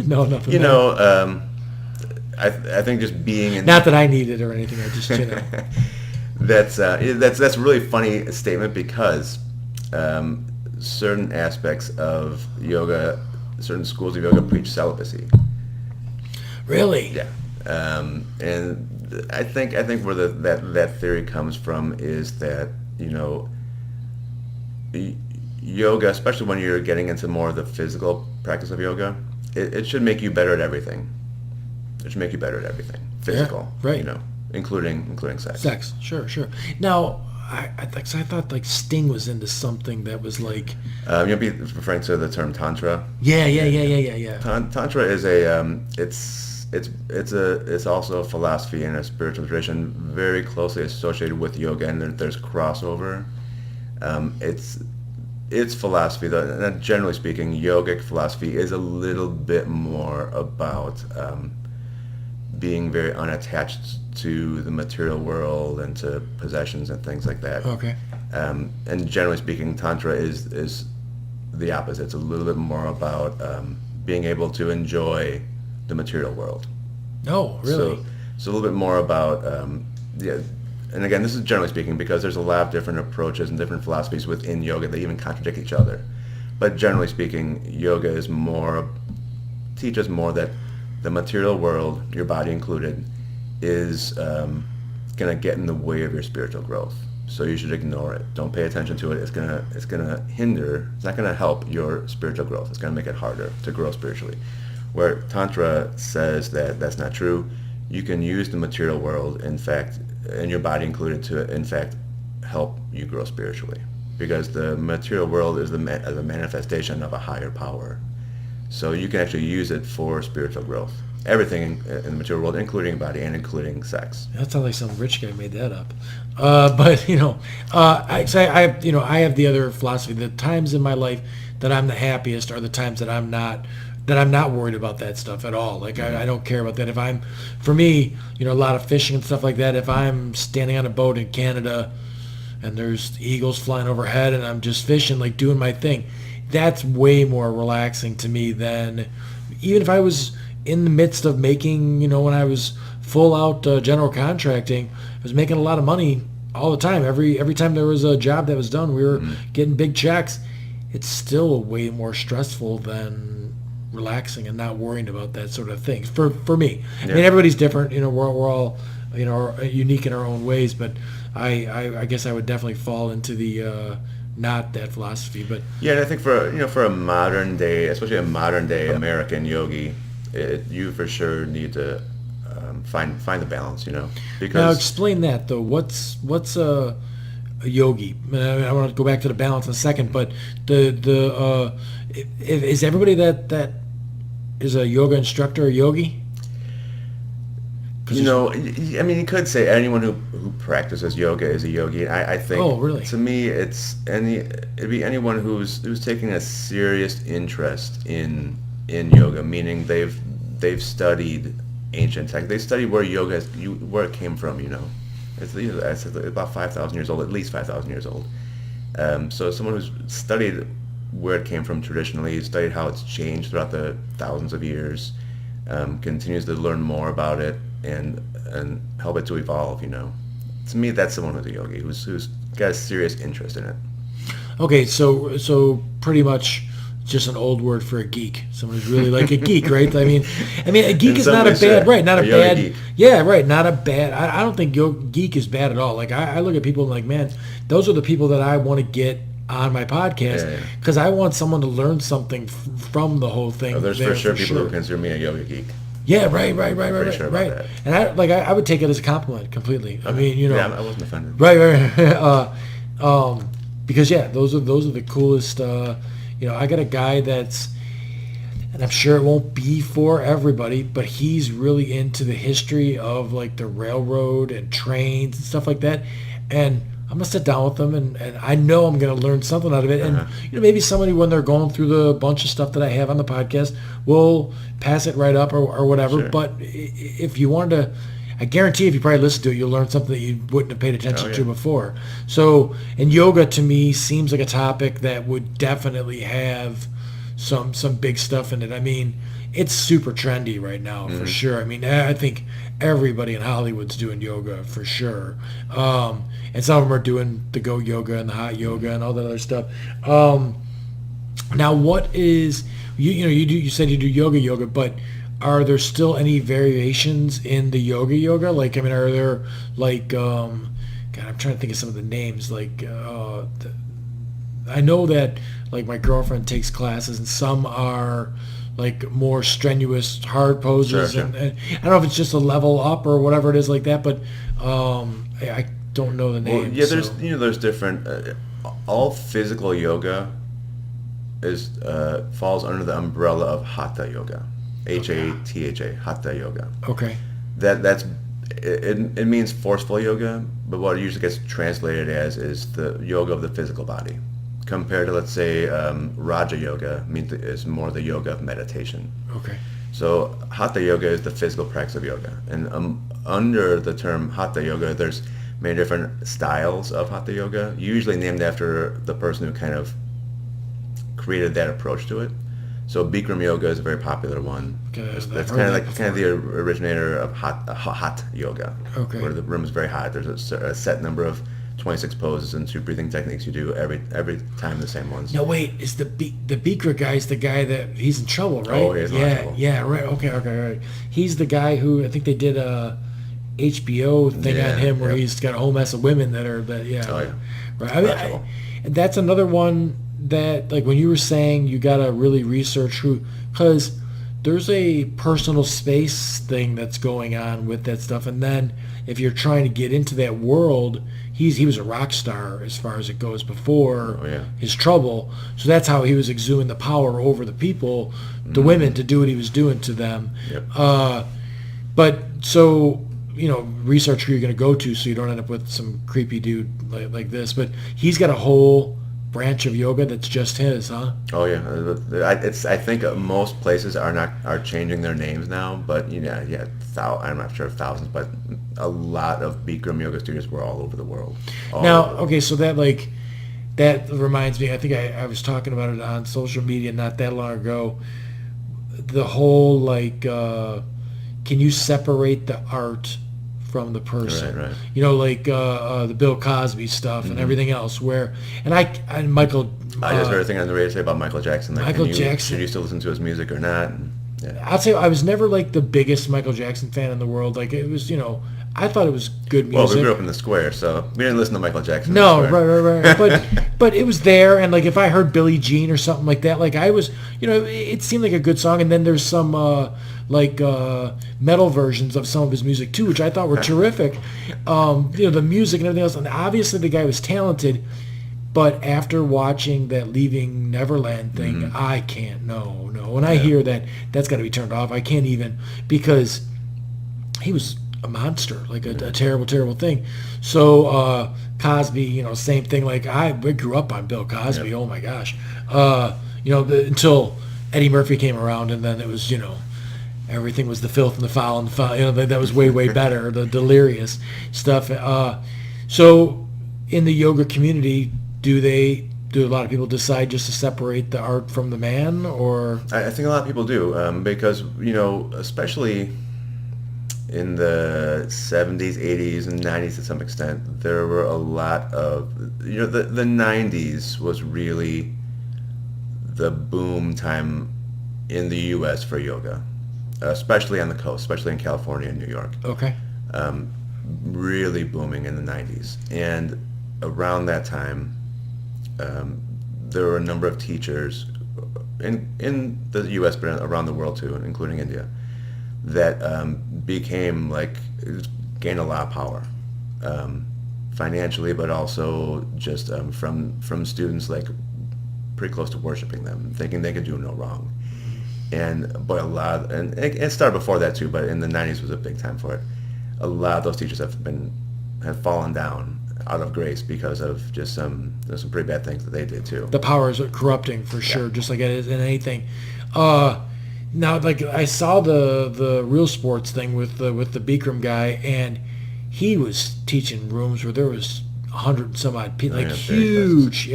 No, nothing. I think just being in. Not that I need it or anything. I just That's a really funny statement because certain aspects of yoga, certain schools of yoga preach celibacy. Really? Yeah, and I think where that theory comes from is that yoga, especially when you're getting into more of the physical practice of yoga, it should make you better at everything. It should make you better at everything physical, right? Including sex. Sex, sure. Now, I thought like Sting was into something that was like. You'll be referring to the term Tantra. Yeah. Tantra is it's also a philosophy and a spiritual tradition very closely associated with yoga, and there's crossover. it's philosophy, though. And generally speaking, yogic philosophy is a little bit more about being very unattached to the material world and to possessions and things like that. Okay. And generally speaking, Tantra is the opposite. It's a little bit more about being able to enjoy the material world. No, really. So a little bit more about, yeah. And again, this is generally speaking because there's a lot of different approaches and different philosophies within yoga that even contradict each other. But generally speaking, yoga is teaches more that the material world, your body included, is going to get in the way of your spiritual growth. So you should ignore it. Don't pay attention to it. It's gonna hinder. It's not gonna help your spiritual growth. It's gonna make it harder to grow spiritually. Where Tantra says that that's not true. You can use the material world, in fact, and your body included, to in fact help you grow spiritually, because the material world is a manifestation of a higher power. So you can actually use it for spiritual growth. Everything in the material world, including body and including sex. That sounds like some rich guy made that up. But I have the other philosophy. The times in my life that I'm the happiest are the times that I'm not worried about that stuff at all. Like I don't care about that. For me, a lot of fishing and stuff like that. If I'm standing on a boat in Canada and there's eagles flying overhead and I'm just fishing, like doing my thing, that's way more relaxing to me than even if I was in the midst of making, when I was full out general contracting, I was making a lot of money all the time. Every time there was a job that was done, we were getting big checks. It's still way more stressful than relaxing and not worrying about that sort of thing. For me, yeah. I mean, everybody's different. We're all unique in our own ways. But I guess I would definitely fall into the not that philosophy. But yeah, and I think for a modern day, especially a modern day American yogi, you for sure need to find the balance, because now explain that though. What's a yogi? I want to go back to the balance in a second, but is everybody that is a yoga instructor a yogi? I mean, you could say anyone who practices yoga is a yogi. I think. Oh, really? To me, it'd be anyone who's taking a serious interest in yoga, meaning they've studied ancient tech. They studied where where it came from. It's about 5,000 years old, at least 5,000 years old. So someone who's studied where it came from traditionally, studied how it's changed throughout the thousands of years, continues to learn more about it and help it to evolve. To me, that's someone who's a yogi, who's got a serious interest in it. Okay, so pretty much just an old word for a geek. Someone who's really like a geek, right? I mean, a geek is not a bad, right? Not a bad, geek. Yeah, right. Not a bad. I don't think geek is bad at all. Like I look at people and like, man, those are the people that I want to get on my podcast because I want someone to learn something from the whole thing. Oh, there's for sure people who consider me a yoga geek. Yeah, right. Sure about that. And I would take it as a compliment completely. I mean, Yeah, I wasn't offended. Right. Because those are the coolest. I got a guy that's, and I'm sure it won't be for everybody, but he's really into the history of like the railroad and trains and stuff like that. And I'm gonna sit down with them, and I know I'm gonna learn something out of it. And maybe somebody, when they're going through the bunch of stuff that I have on the podcast, will pass it right up or whatever. Sure. But if you wanted to, I guarantee if you probably listen to it, you'll learn something that you wouldn't have paid attention to before. So, and yoga to me seems like a topic that would definitely have some big stuff in it. I mean, it's super trendy right now for sure. I mean, I think everybody in Hollywood's doing yoga for sure. And some of them are doing the goat yoga and the hot yoga and all that other stuff. Now, what is you said you do yoga, but are there still any variations in the yoga? Like, I mean, are there like, God, I'm trying to think of some of the names. Like, I know that like my girlfriend takes classes, and some are like more strenuous, hard poses. Sure. And I don't know if it's just a level up or whatever it is like that, but I don't know the names. Well, yeah, there's different. All physical yoga falls under the umbrella of hatha yoga. Hatha, hatha yoga. Okay. It means forceful yoga, but what it usually gets translated as is the yoga of the physical body. compared to, let's say, Raja Yoga is more the yoga of meditation. Okay. So Hatha Yoga is the physical practice of yoga. And under the term Hatha Yoga, there's many different styles of Hatha Yoga, usually named after the person who kind of created that approach to it. So Bikram Yoga is a very popular one. Okay, That's kind of the originator of hot yoga, Okay. where the room is very hot. There's a set number of 26 poses and 2 breathing techniques you do every time the same ones. No, wait, is the Beaker guy's the guy that he's in trouble, right? Oh, he's in trouble. Yeah, right. Okay, right. He's the guy who I think they did a HBO thing on him where he's got a whole mess of women that. Oh, yeah. Right. I mean, that's another one that, like, when you were saying you got to really research who, because there's a personal space thing that's going on with that stuff, and then if you're trying to get into that world, he was a rock star as far as it goes before his trouble, so that's how he was exuding the power over the people, the women, to do what he was doing to them. Yep. But so, research who you're going to go to so you don't end up with some creepy dude like this. But he's got a whole branch of yoga that's just his, huh? Oh yeah, I think most places are changing their names now, but I'm not sure if thousands, but a lot of Bikram yoga studios were all over the world. Okay, so that reminds me. I think I was talking about it on social media not that long ago. The whole can you separate the art from the person? Right. The Bill Cosby stuff and everything else. And Michael. I just heard a thing on the radio say about Michael Jackson. Jackson. Should you still listen to his music or not? And, I'll tell you, I was never the biggest Michael Jackson fan in the world. It was, I thought it was good music. Well, we grew up in the square, so we didn't listen to Michael Jackson. No, right. But it was there, and if I heard Billie Jean or something like that, I was, it seemed like a good song. And then there's some metal versions of some of his music too, which I thought were terrific. The music and everything else, and obviously the guy was talented. But after watching that Leaving Neverland thing, I can't. No. When I hear that, that's got to be turned off. I can't even, because he was a monster, a terrible, terrible thing. So Cosby, same thing. We grew up on Bill Cosby. Yep. Oh my gosh. Until Eddie Murphy came around, and then it was, everything was the filth and the foul and the foul. That was way, way better. The delirious stuff. So in the yoga community, do a lot of people decide just to separate the art from the man, or? I think a lot of people do, because, especially in the 70s, 80s, and 90s to some extent, there were a lot of, the 90s was really the boom time in the U.S. for yoga, especially on the coast, especially in California and New York. Okay. Really booming in the 90s. And around that time, there were a number of teachers in the U.S., but around the world too, including India, that became gained a lot of power, financially, but also just from students pretty close to worshiping them, thinking they could do no wrong. But and it started before that too, but in the 90s was a big time for it. A lot of those teachers have fallen down out of grace because of just some pretty bad things that they did too. The powers are corrupting for sure, just like it is in anything. Now, I saw the Real Sports thing with the Bikram guy, and he was teaching rooms where there was 100 and some odd people, huge,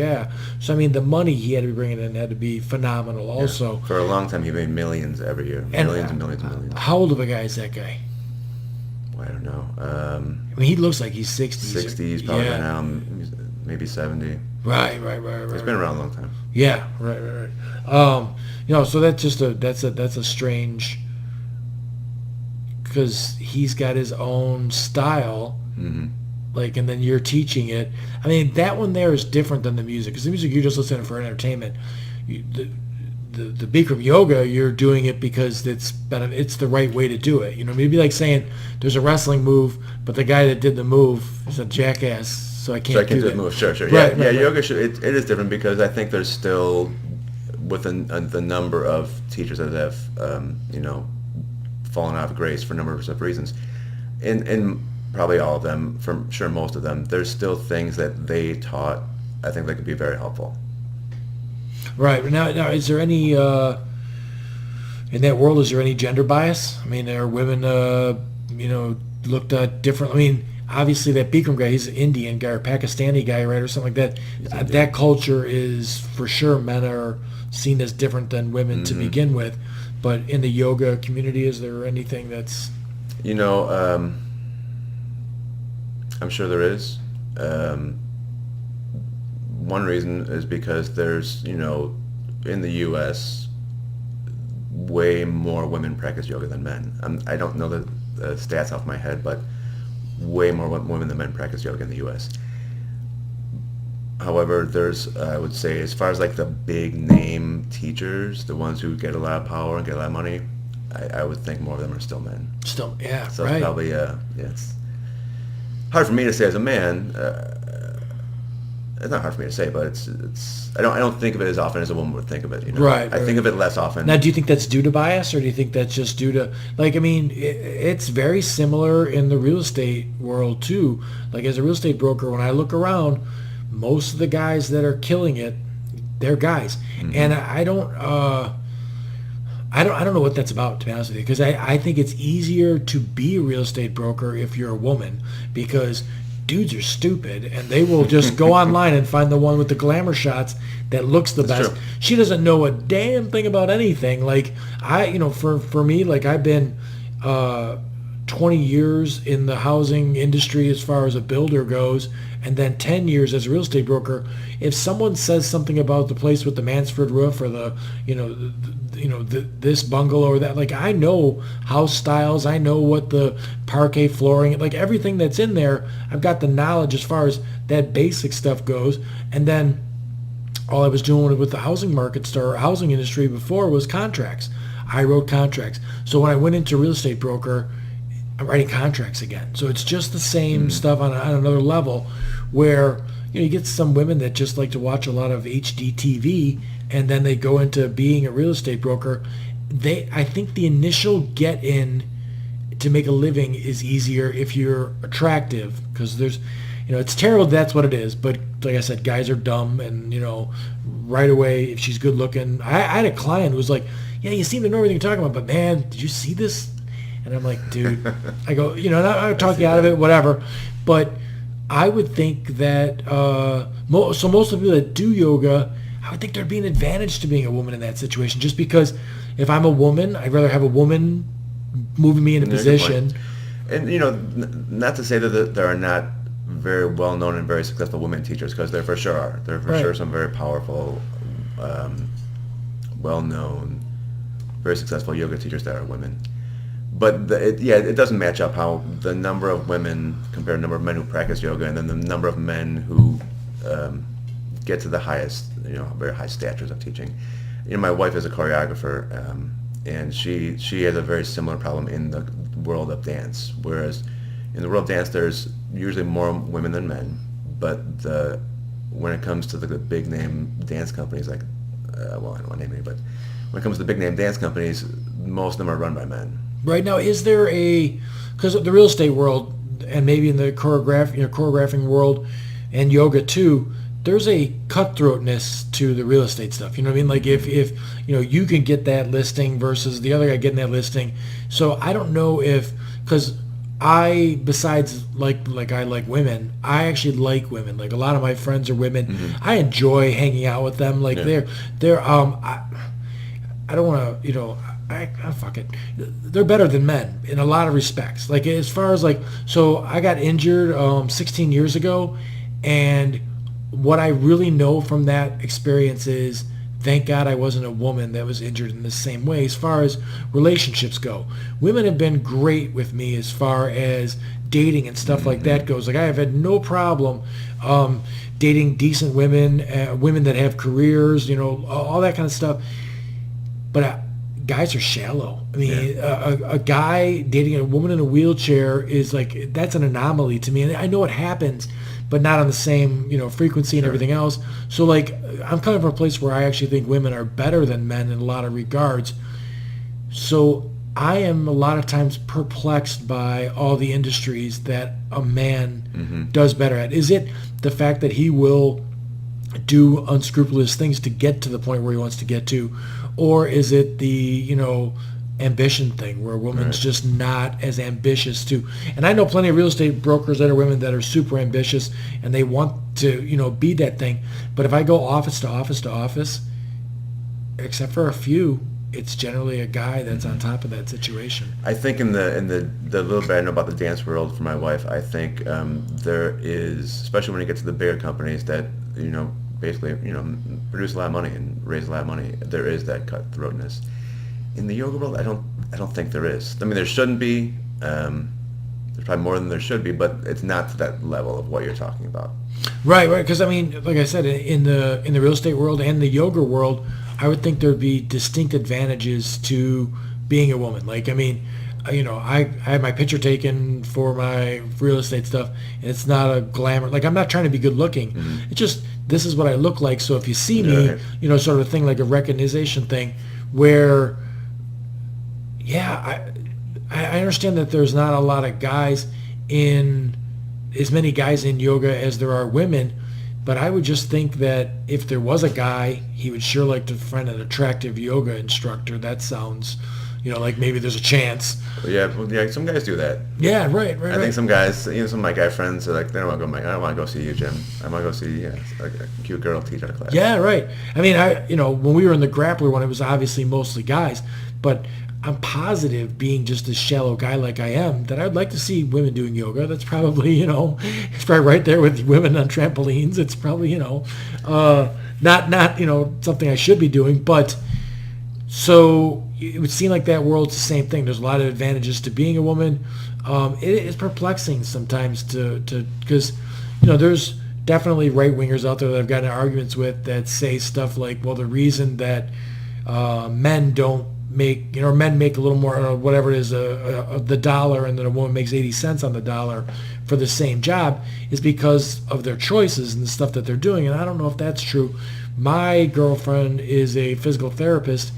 So the money he had to be bringing in had to be phenomenal. Also, for a long time, he made millions every year, millions and millions and millions. How old of a guy is that guy? I don't know. He looks like he's 60s. 60s probably by now, maybe 70. Right. He's been around a long time. Yeah, right. So that's just that's a strange, because he's got his own style, and then you're teaching it. That one there is different than the music, because the music you're just listening for entertainment. The Bikram yoga, you're doing it because it's the right way to do it. Maybe like saying there's a wrestling move, but the guy that did the move is a jackass, so I can't do that move. Sure. Right, yoga it is different, because I think there's still, with the number of teachers that have fallen out of grace for numbers of reasons, in probably all of them, for sure most of them, there's still things that they taught I think that could be very helpful. Right. Now, is there any in that world? Is there any gender bias? I mean, are women, looked at different? I mean, obviously that Beaker guy, he's an Indian guy or Pakistani guy, right, or something like that. That culture is for sure men are seen as different than women to begin with. But in the yoga community, is there anything that's I'm sure there is. One reason is because there's, in the U.S., way more women practice yoga than men. I don't know the stats off my head, but way more women than men practice yoga in the U.S. However, there's, I would say, as far as like the big name teachers, the ones who get a lot of power and get a lot of money, I would think more of them are still men. still, yeah, So right? it's probably, it's hard for me to say as a man. It's not hard for me to say, but it's. I don't think of it as often as a woman would think of it. Right, I think of it less often. Now, do you think that's due to bias, or do you think that's just due to, like, I mean, it's very similar in the real estate world too. Like, as a real estate broker, when I look around, most of the guys that are killing it, they're guys, and I don't know what that's about, to be honest with you, because I think it's easier to be a real estate broker if you're a woman, because dudes are stupid and they will just go online and find the one with the glamour shots that looks the That's best. true. She doesn't know a damn thing about anything. Like for me, like I've been 20 years in the housing industry as far as a builder goes, and then 10 years as a real estate broker. If someone says something about the place with the Mansford roof or this bungalow or that, like, I know house styles, I know what the parquet flooring, like everything that's in there, I've got the knowledge as far as that basic stuff goes. And then all I was doing with the housing market or housing industry before was contracts. I wrote contracts. So when I went into real estate broker, I'm writing contracts again. So it's just the same stuff on another level, where you get some women that just like to watch a lot of HD TV, and then they go into being a real estate broker. I think the initial get in to make a living is easier if you're attractive, because there's, it's terrible that's what it is. But like I said, guys are dumb, and right away, if she's good looking, I had a client who was like, "Yeah, you seem to know everything you're talking about, but man, did you see this?" And I'm like, dude, I go, and I'll talk you out of it, whatever. But I would think that, most of the people that do yoga, I would think there'd be an advantage to being a woman in that situation. Just because if I'm a woman, I'd rather have a woman moving me into position. And, not to say that there are not very well-known and very successful women teachers, because there for sure are. There are for sure some very powerful, well-known, very successful yoga teachers that are women. But it doesn't match up how the number of women compared to the number of men who practice yoga, and then the number of men who get to the highest, very high statures of teaching. My wife is a choreographer, and she has a very similar problem in the world of dance. Whereas in the world of dance, there's usually more women than men, but when it comes to the big name dance companies, like, I don't want to name any, but when it comes to the big name dance companies, most of them are run by men. Right now, is there because the real estate world, and maybe in the choreographing world and yoga too, there's a cutthroatness to the real estate stuff. You know what I mean? Like if you can get that listing versus the other guy getting that listing. So I don't know because besides like I like women, I actually like women. Like a lot of my friends are women. I enjoy hanging out with them. Like they're I don't want to, fuck it. They're better than men in a lot of respects. Like as far as so I got injured 16 years ago, and what I really know from that experience is, thank God I wasn't a woman that was injured in the same way. As far as relationships go, women have been great with me as far as dating and stuff like that goes. Like I have had no problem dating decent women, women that have careers, all that kind of stuff. But guys are shallow. I mean, a guy dating a woman in a wheelchair is that's an anomaly to me. And I know it happens, but not on the same, frequency and everything else. So I'm coming from a place where I actually think women are better than men in a lot of regards. So I am a lot of times perplexed by all the industries that a man does better at. Is it the fact that he will do unscrupulous things to get to the point where he wants to get to, or is it the ambition thing where a woman's just not as ambitious to? And I know plenty of real estate brokers that are women that are super ambitious and they want to be that thing. But if I go office to office to office, except for a few, it's generally a guy that's on top of that situation. I think in the little bit I know about the dance world for my wife, I think there is, especially when you get to the bigger companies that basically produce a lot of money and raise a lot of money, there is that cutthroatness. In the yoga world, I don't think there is. I mean, there shouldn't be. There's probably more than there should be, but it's not to that level of what you're talking about. Right. Because I mean, like I said, in the real estate world and the yoga world, I would think there'd be distinct advantages to being a woman. Like, I mean, I had my picture taken for my real estate stuff, and it's not a glamour. Like, I'm not trying to be good looking. Mm-hmm. It's just, this is what I look like. So if you see me, sort of a thing, like a recognition thing where, I understand that there's not a lot of guys as many guys in yoga as there are women, but I would just think that if there was a guy, he would sure like to find an attractive yoga instructor. That sounds, like maybe there's a chance. Yeah, some guys do that. Yeah, right. I think some guys, some of my guy friends are like, they don't want to go. I don't want to go see you, Jim. I want to go see like a cute girl teach our class. Yeah, right. I mean, when we were in the grappler one, it was obviously mostly guys, but I'm positive, being just a shallow guy like I am, that I'd like to see women doing yoga. That's probably, it's probably right there with women on trampolines. It's probably, not something I should be doing. But so it would seem like that world's the same thing. There's a lot of advantages to being a woman. It is perplexing sometimes because, there's definitely right-wingers out there that I've gotten arguments with that say stuff like, well, the reason that men don't make, men make a little more, or whatever it is, the dollar, and then a woman makes 80 cents on the dollar for the same job, is because of their choices and the stuff that they're doing. And I don't know if that's true. My girlfriend is a physical therapist,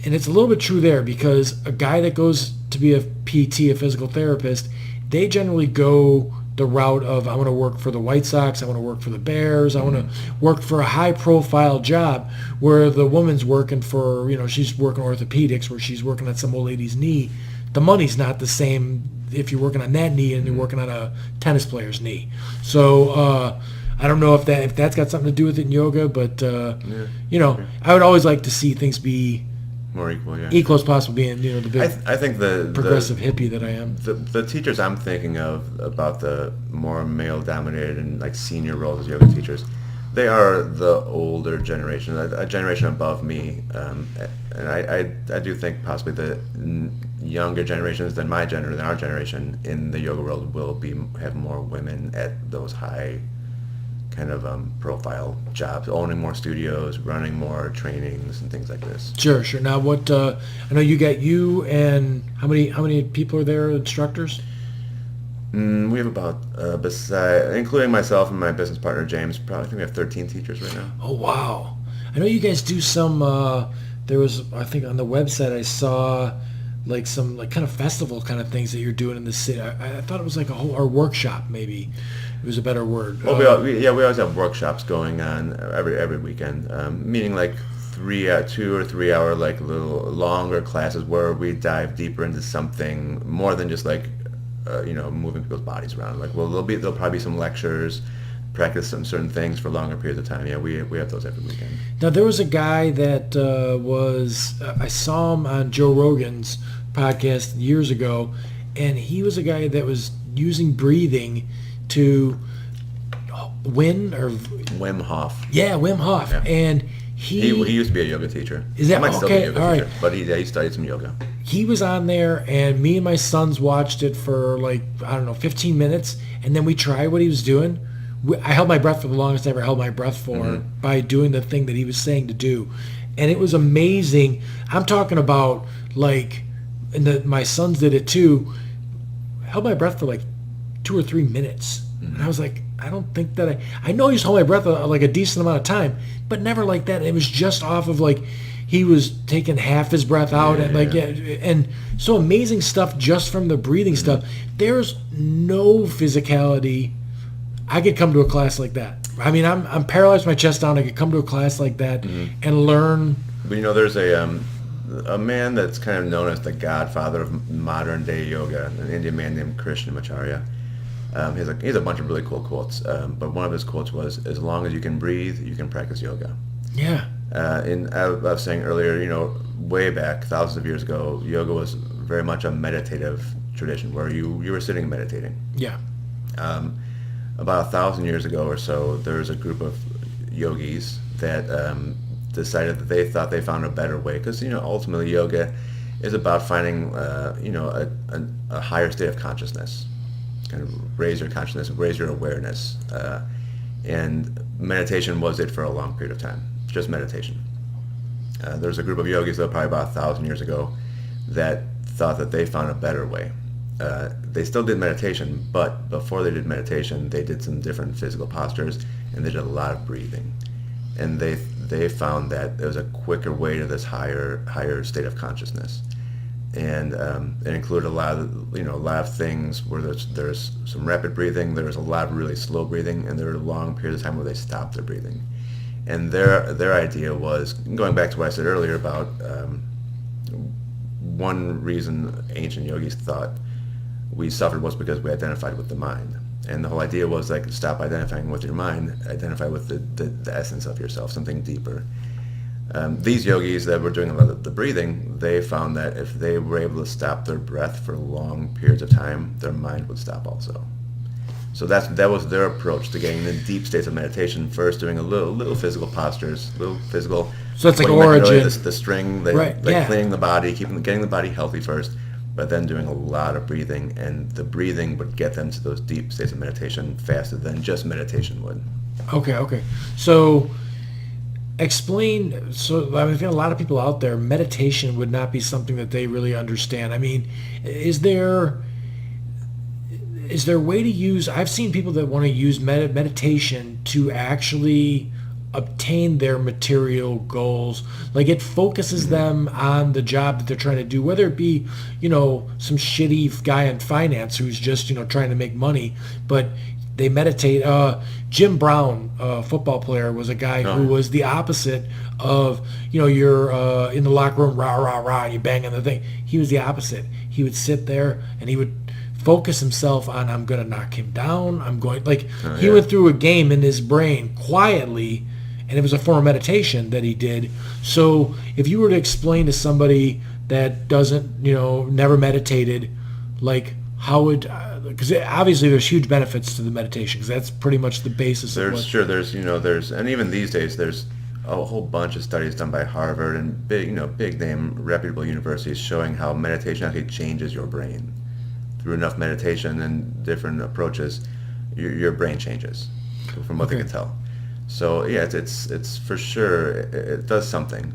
and it's a little bit true there, because a guy that goes to be a PT, a physical therapist, they generally go the route of, I want to work for the White Sox, I want to work for the Bears, I want to work for a high-profile job, where the woman's working for, she's working orthopedics, where she's working on some old lady's knee. The money's not the same if you're working on that knee and you're working on a tennis player's knee. So I don't know if that's got something to do with it in yoga, but I would always like to see things be more equal, equal as possible, being the big I think the progressive hippie that I am. The teachers I'm thinking of about the more male dominated and like senior roles as yoga teachers, they are the older generation, a generation above me, and I do think possibly the younger generations than our generation in the yoga world will have more women at those high kind of profile jobs, owning more studios, running more trainings and things like this. Sure. Now, what I know, you got you and how many people are there, instructors? We have about, including myself and my business partner James, probably, I think we have 13 teachers right now. Oh wow! I know you guys do some. There was, I think, on the website I saw like some like kind of festival kind of things that you're doing in the city. I thought it was like or workshop, maybe. It was a better word. Well, we always have workshops going on every weekend, meaning like 2 or 3 hour, like little longer classes where we dive deeper into something more than just like moving people's bodies around. Like, there'll probably be some lectures, practice some certain things for longer periods of time. Yeah, we have those every weekend. Now, there was a guy that I saw him on Joe Rogan's podcast years ago, and he was a guy that was using breathing to Wim Hof. Yeah, Wim Hof. Yeah. And he used to be a yoga teacher. Is that he might still be a yoga teacher, right. But he studied some yoga. He was on there, and me and my sons watched it for 15 minutes, and then we tried what he was doing. I held my breath for the longest I ever held my breath for by doing the thing that he was saying to do. And it was amazing. I'm talking about my sons did it too. I held my breath for 2 or 3 minutes. And I was like, I don't think that I know I used to hold my breath a decent amount of time, but never like that. And it was just off of he was taking half his breath out and so amazing stuff just from the breathing stuff. There's no physicality. I could come to a class like that. I mean, I'm paralyzed with my chest down. I could come to a class like that and learn. But there's a man that's kind of known as the godfather of modern day yoga, an Indian man named Krishnamacharya. He has a bunch of really cool quotes, but one of his quotes was, "As long as you can breathe, you can practice yoga." Yeah. I was saying earlier, way back, thousands of years ago, yoga was very much a meditative tradition where you were sitting and meditating. Yeah. About 1,000 years ago or so, there was a group of yogis that decided that they thought they found a better way, because ultimately yoga is about finding a higher state of consciousness, kind of raise your consciousness, raise your awareness, and meditation was it for a long period of time, just meditation. There's a group of yogis, though, probably about 1,000 years ago, that thought that they found a better way. They still did meditation, but before they did meditation, they did some different physical postures, and they did a lot of breathing. And they found that there was a quicker way to this higher state of consciousness. And it included a lot of things where there's some rapid breathing, there's a lot of really slow breathing, and there were long periods of time where they stopped their breathing. And their idea was, going back to what I said earlier about one reason ancient yogis thought we suffered was because we identified with the mind. And the whole idea was, like, stop identifying with your mind, identify with the essence of yourself, something deeper. These yogis that were doing a lot of the breathing, they found that if they were able to stop their breath for long periods of time, their mind would stop also. So that was their approach to getting the deep states of meditation. First, doing a little physical postures, little physical. So it's like origin. The string, cleaning the body, getting the body healthy first, but then doing a lot of breathing, and the breathing would get them to those deep states of meditation faster than just meditation would. Okay. So explain. So I think a lot of people out there, meditation would not be something that they really understand. I mean, is there a way to use? I've seen people that want to use meditation to actually obtain their material goals. Like, it focuses them on the job that they're trying to do, whether it be, some shitty guy in finance who's just, trying to make money, but they meditate. Jim Brown, a football player, was a guy who was the opposite of, you're in the locker room, rah, rah, rah, and you bang on the thing. He was the opposite. He would sit there and he would focus himself on, I'm going to knock him down. He went through a game in his brain quietly, and it was a form of meditation that he did. So if you were to explain to somebody that doesn't, never meditated, like, how would, because obviously there's huge benefits to the meditation, because that's pretty much the basis of there's, and even these days, there's a whole bunch of studies done by Harvard and big name reputable universities showing how meditation actually changes your brain. Through enough meditation and different approaches, your brain changes, from what they can tell. So yeah, it's for sure, it does something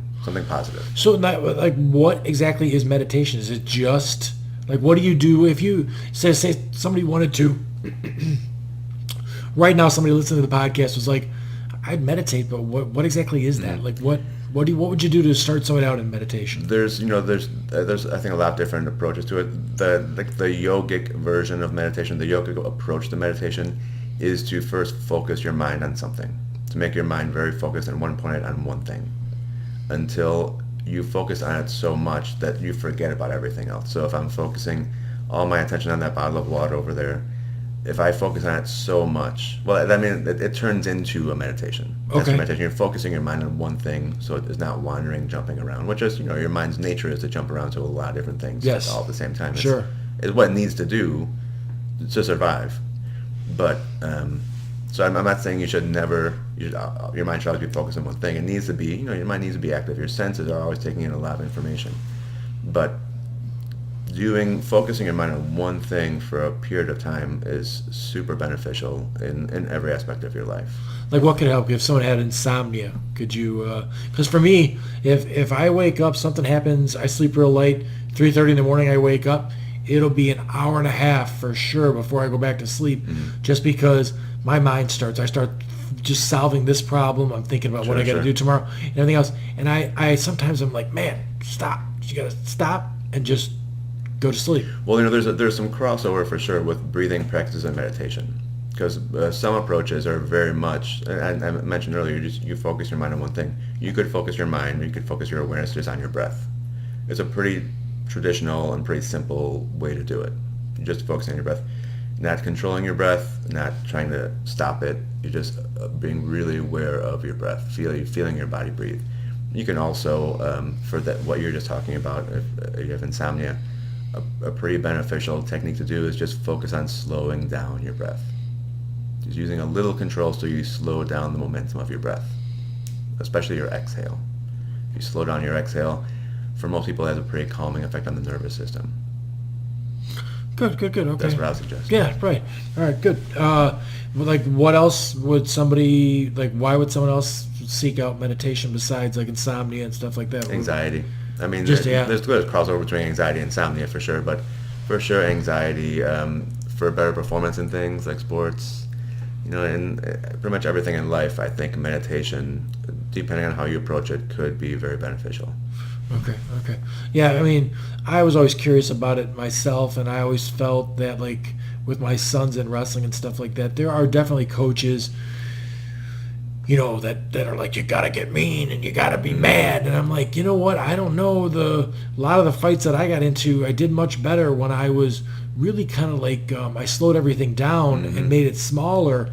positive. So what exactly is meditation? Is it just what do you do if you say somebody wanted to right now, somebody listening to the podcast was like, I'd meditate, but what exactly is that? What would you do to start someone out in meditation? There's I think a lot of different approaches to it. The yogic version of meditation, the yogic approach to meditation, is to first focus your mind on something, to make your mind very focused and one pointed on one thing, until you focus on it so much that you forget about everything else. So if I'm focusing all my attention on that bottle of water over there, if I focus on it so much, well, I mean, it turns into a meditation. That's meditation. You're focusing your mind on one thing, so it's not wandering, jumping around, which is, your mind's nature is to jump around to a lot of different things all at the same time. Sure. It's what it needs to do to survive. But, so I'm not saying your mind should always be focused on one thing. It needs to be, your mind needs to be active. Your senses are always taking in a lot of information. But focusing your mind on one thing for a period of time is super beneficial in every aspect of your life. Like, what could help you if someone had insomnia? Could you, because for me, if I wake up, something happens, I sleep real late, 3:30 in the morning I wake up, it'll be an hour and a half for sure before I go back to sleep, just because my mind I start just solving this problem, I'm thinking about what I got to do tomorrow and everything else, and I sometimes I'm like, man, stop, you got to stop and just go to sleep. Well, there's some crossover for sure with breathing practices and meditation. Because some approaches are very much, and I mentioned earlier, you focus your mind on one thing. You could focus your mind, or you could focus your awareness just on your breath. It's a pretty traditional and pretty simple way to do it. You just focus on your breath, not controlling your breath, not trying to stop it. You're just being really aware of your breath, feeling your body breathe. You can also, for that, what you're just talking about, if you have insomnia, a pretty beneficial technique to do is just focus on slowing down your breath. Just using a little control so you slow down the momentum of your breath, especially your exhale. If you slow down your exhale, for most people it has a pretty calming effect on the nervous system. Good. Okay. That's what I would suggest. Yeah, right. All right, good. Like, what else would somebody, like, why would someone else seek out meditation besides, like, insomnia and stuff like that? Anxiety. I mean, Just, there's good crossover between anxiety and insomnia for sure, but for sure anxiety for better performance in things like sports, and pretty much everything in life. I think meditation, depending on how you approach it, could be very beneficial. Okay. Yeah, I mean, I was always curious about it myself, and I always felt that, like, with my sons in wrestling and stuff like that, there are definitely coaches, that are like, you gotta get mean and you gotta be mad, and I'm like, you know what? I don't know. A lot of the fights that I got into, I did much better when I was really kind of like, I slowed everything down and made it smaller.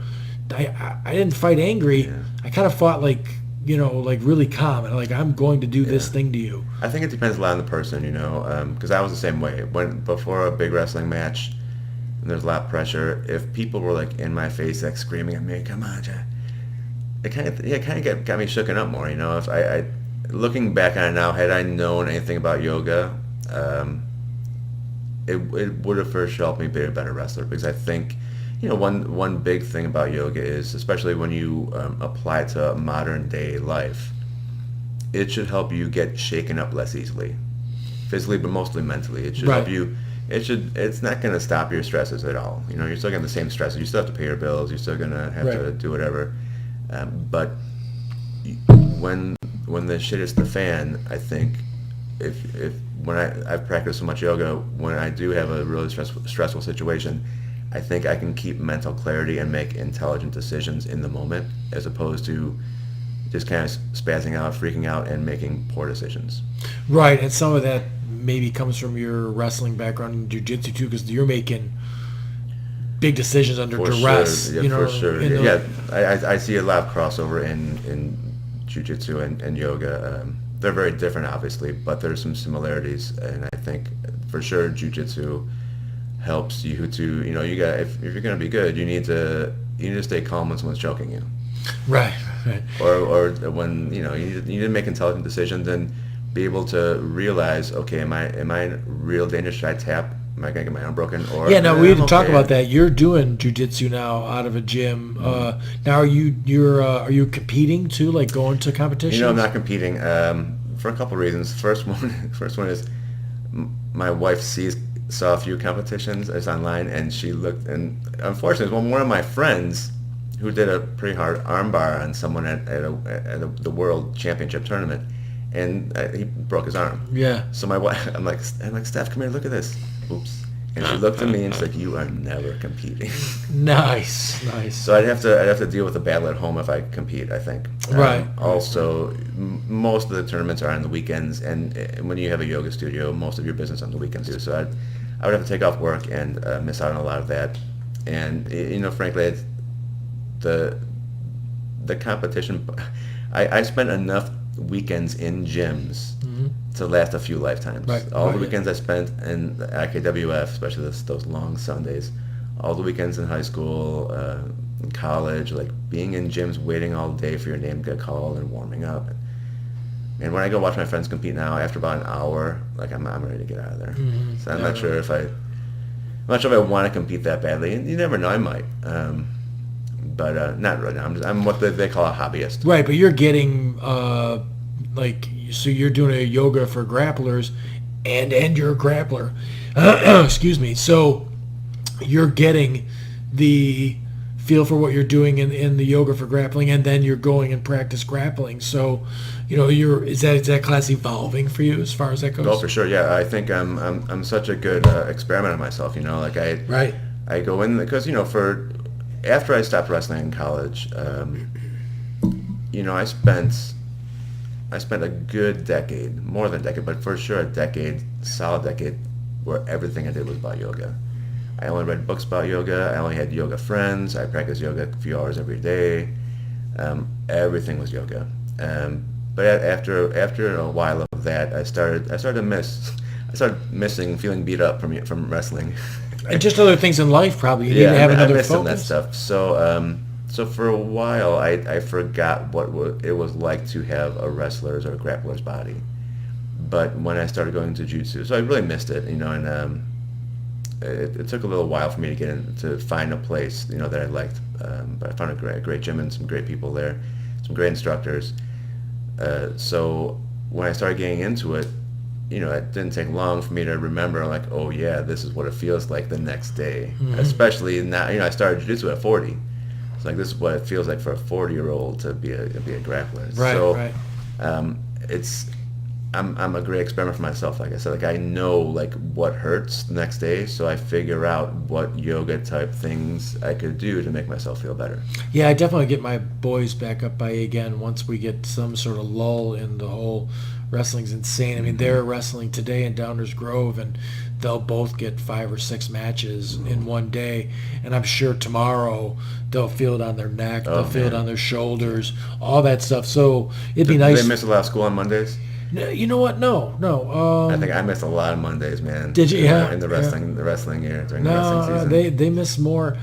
I didn't fight angry. Yeah. I kind of fought like really calm, and like, I'm going to do this thing to you. I think it depends a lot on the person, because I was the same way. Before a big wrestling match, and there's a lot of pressure, if people were like in my face, like screaming at me, "Come on, Jack," it kind of got me shooken up more. If I looking back on it now, had I known anything about yoga, it would have for sure helped me be a better wrestler, because I think one big thing about yoga is, especially when you apply it to modern day life, it should help you get shaken up less easily, physically, but mostly mentally. It should help you. It's not going to stop your stresses at all. You're still getting the same stresses. You still have to pay your bills. You're still going to have to do whatever. But when the shit hits the fan, I think when I've practiced so much yoga, when I do have a really stressful situation, I think I can keep mental clarity and make intelligent decisions in the moment, as opposed to just kind of spazzing out, freaking out, and making poor decisions. Right, and some of that maybe comes from your wrestling background in jiu-jitsu too, because you're making big decisions under duress. Sure. For sure. I see a lot of crossover in jiu-jitsu and yoga. They're very different, obviously, but there's some similarities, and I think for sure jiu-jitsu helps you to, if you're going to be good, you need to stay calm when someone's choking you. Right. Or when you need to make intelligent decisions and be able to realize, okay, am I in real danger? Should I tap? Am I going to get my arm broken? Or we didn't talk about that. You're doing jiu-jitsu now out of a gym. Now are you competing too, like going to competitions? I'm not competing for a couple of reasons. First one is my wife saw a few competitions as online, and she looked, and unfortunately, one of my friends who did a pretty hard armbar on someone at the World Championship tournament, and he broke his arm. Yeah. So my wife, I'm like, Steph, come here, look at this. Oops. And she looked at me and she's like, "You are never competing." Nice. So I'd have to deal with the battle at home if I compete, I think. Right. Also, most of the tournaments are on the weekends, and when you have a yoga studio, most of your business on the weekends too. So I would have to take off work and miss out on a lot of that. And frankly, the competition. I spent enough weekends in gyms to last a few lifetimes. All the weekends I spent in the IKWF, especially those long Sundays, all the weekends in high school, in college, like being in gyms, waiting all day for your name to get called and warming up. And when I go watch my friends compete now, after about an hour, like I'm ready to get out of there. So I'm not sure if I want to compete that badly. And you never know, I might. But not right now. I'm what they call a hobbyist. Right, but you're getting so you're doing a yoga for grapplers, and you're a grappler. Excuse me. So you're getting the feel for what you're doing in the yoga for grappling, and then you're going and practice grappling. So, is that class evolving for you as far as that goes? Oh, for sure. Yeah, I think I'm such a good experiment on myself. I go in because after I stopped wrestling in college, I spent a good decade, more than a decade, but for sure a decade, solid decade, where everything I did was about yoga. I only read books about yoga. I only had yoga friends. I practiced yoga a few hours every day. Everything was yoga. But after a while of that, I started missing feeling beat up from wrestling. And just other things in life, probably. You need Yeah, to have I another missed some of that focus. stuff. So for a while, I forgot it was like to have a wrestler's or a grappler's body. But when I started going to Jujutsu, so I really missed it, and it took a little while for me to get in, to find a place, that I liked. But I found a great gym and some great people there, some great instructors. So when I started getting into it, it didn't take long for me to remember, like, oh yeah, this is what it feels like the next day. Mm-hmm. Especially now, I started jiu-jitsu at 40. It's like, this is what it feels like for a 40-year-old to be a grappler. Right, So, right. I'm a great experiment for myself. Like I said, like I know like what hurts the next day, so I figure out what yoga type things I could do to make myself feel better. Yeah, I definitely get my boys back up by again once we get some sort of lull in the whole wrestling's insane. I mean, they're wrestling today in Downers Grove, and they'll both get 5 or 6 matches in one day. And I'm sure tomorrow they'll feel it on their neck, they'll feel it on their shoulders, all that stuff. So it'd be Do nice. they miss a lot of school on Mondays? You know what? No. I think I missed a lot of Mondays, man. Did you? Yeah. In the wrestling year, during the No, wrestling season. they miss more.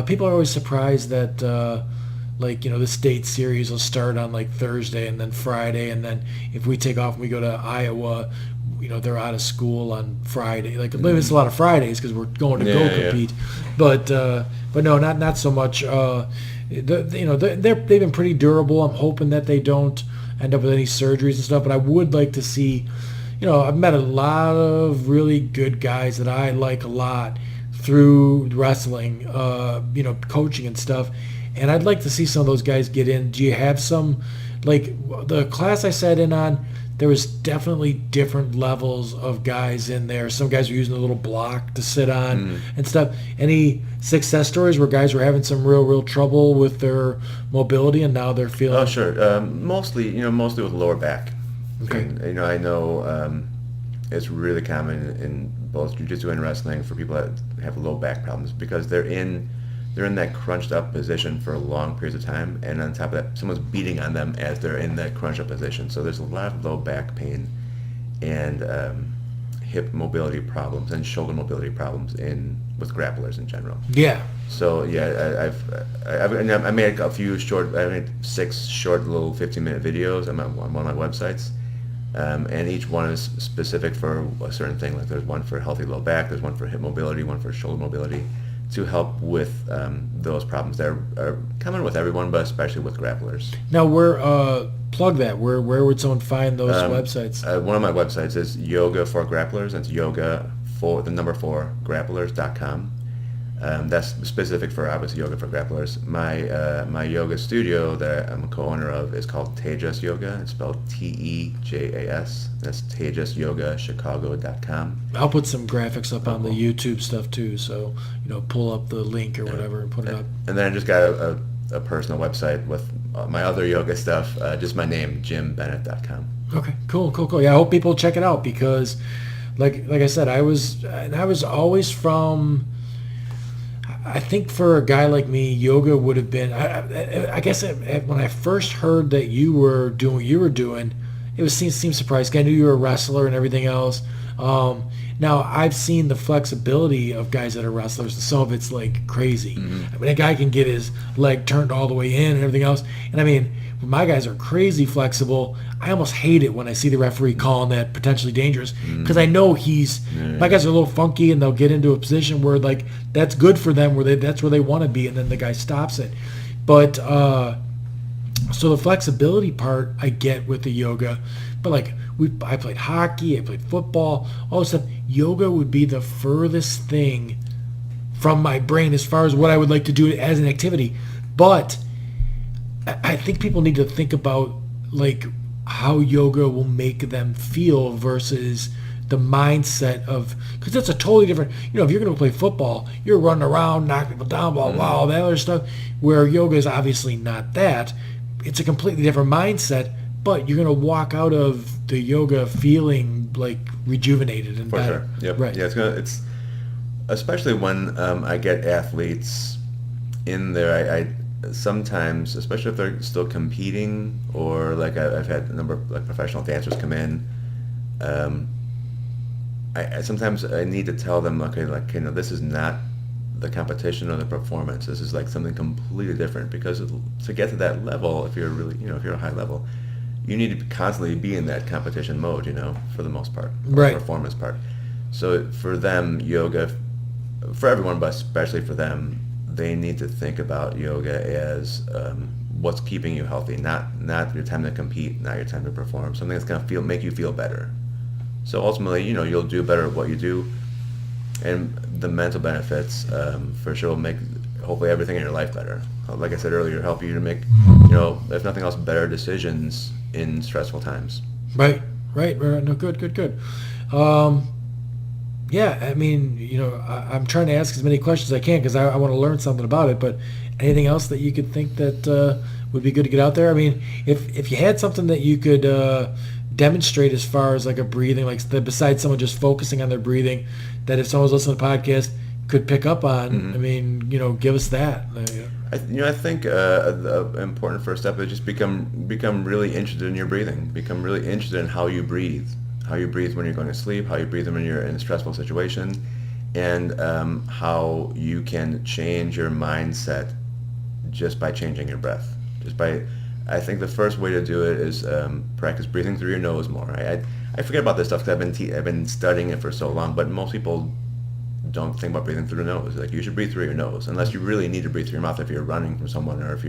People are always surprised that the state series will start on like Thursday and then Friday, and then if we take off and we go to Iowa, they're out of school on Friday. Like we miss a lot of Fridays because we're going to go compete. But no, not so much. They've been pretty durable. I'm hoping that they don't end up with any surgeries and stuff. But I would like to see. I've met a lot of really good guys that I like a lot through wrestling, coaching and stuff. And I'd like to see some of those guys get in. Do you have some, like the class I sat in on, there was definitely different levels of guys in there. Some guys were using a little block to sit on and stuff. Any success stories where guys were having some real trouble with their mobility and now they're feeling? Oh, sure. Mostly with lower back. Okay. And, I know it's really common in both jiu-jitsu and wrestling for people that have low back problems because they're in that crunched up position for long periods of time, and on top of that, someone's beating on them as they're in that crunched up position. So there's a lot of low back pain and hip mobility problems and shoulder mobility problems with grapplers in general. Yeah. So yeah, I made a few short. I made 6 short little 15-minute videos on one of my websites, and each one is specific for a certain thing. Like there's one for healthy low back, there's one for hip mobility, one for shoulder mobility, to help with those problems that are common with everyone, but especially with grapplers. Now, plug that. Where would someone find those websites? One of my websites is Yoga for Grapplers. That's yoga for the number 4 grapplers.com. That's specific for obviously Yoga for Grapplers. My yoga studio that I'm a co-owner of is called Tejas Yoga. It's spelled Tejas. That's TejasYogaChicago.com. I'll put some graphics up on the YouTube stuff too, so pull up the link or whatever and put it up. And then I just got a personal website with my other yoga stuff, just my name, JimBennitt.com. Okay, cool. Yeah, I hope people check it out because, like I said, I was always from. I think for a guy like me, yoga would have been. I guess when I first heard that you were doing what you were doing, it seemed surprising. I knew you were a wrestler and everything else. Now I've seen the flexibility of guys that are wrestlers, and some of it's like crazy. I mean, a guy can get his leg turned all the way in and everything else. And I mean, when my guys are crazy flexible, I almost hate it when I see the referee calling that potentially dangerous because I know my guys are a little funky and they'll get into a position where like that's good for them, that's where they want to be, and then the guy stops it. But so the flexibility part I get with the yoga, but like I played hockey, I played football, all this stuff. Yoga would be the furthest thing from my brain as far as what I would like to do as an activity. But I think people need to think about like how yoga will make them feel versus the mindset of, because it's a totally different, if you're going to play football, you're running around, knocking people down, blah, blah, all that other stuff, where yoga is obviously not that. It's a completely different mindset, but you're going to walk out of the yoga feeling like rejuvenated and For better. sure. Yep. Right. Yeah, it's especially when I get athletes in there. I sometimes, especially if they're still competing, or like I've had a number of like professional dancers come in. I sometimes I need to tell them, okay, like, this is not the competition or the performance. This is like something completely different, because to get to that level, if you're really, if you're a high level, you need to constantly be in that competition mode, for the most part, Right. performance part. So for them, yoga, for everyone, but especially for them, they need to think about yoga as what's keeping you healthy, not your time to compete, not your time to perform, something that's going to make you feel better. So ultimately, you'll do better at what you do, and the mental benefits for sure will make hopefully everything in your life better. Like I said earlier, help you to make, if nothing else, better decisions in stressful times. Right. No, good. Yeah, I mean, I'm trying to ask as many questions as I can because I want to learn something about it. But anything else that you could think that would be good to get out there? I mean, if you had something that you could demonstrate as far as like a breathing, like besides someone just focusing on their breathing, that if someone's listening to the podcast could pick up on, Mm-hmm. I mean, give us that. I think the important first step is just become really interested in your breathing. Become really interested in how you breathe. How you breathe when you're going to sleep, how you breathe when you're in a stressful situation, and how you can change your mindset just by changing your breath. I think the first way to do it is practice breathing through your nose more. I forget about this stuff because I've been studying it for so long, but most people don't think about breathing through the nose. Like, you should breathe through your nose, unless you really need to breathe through your mouth if you're running from someone, or if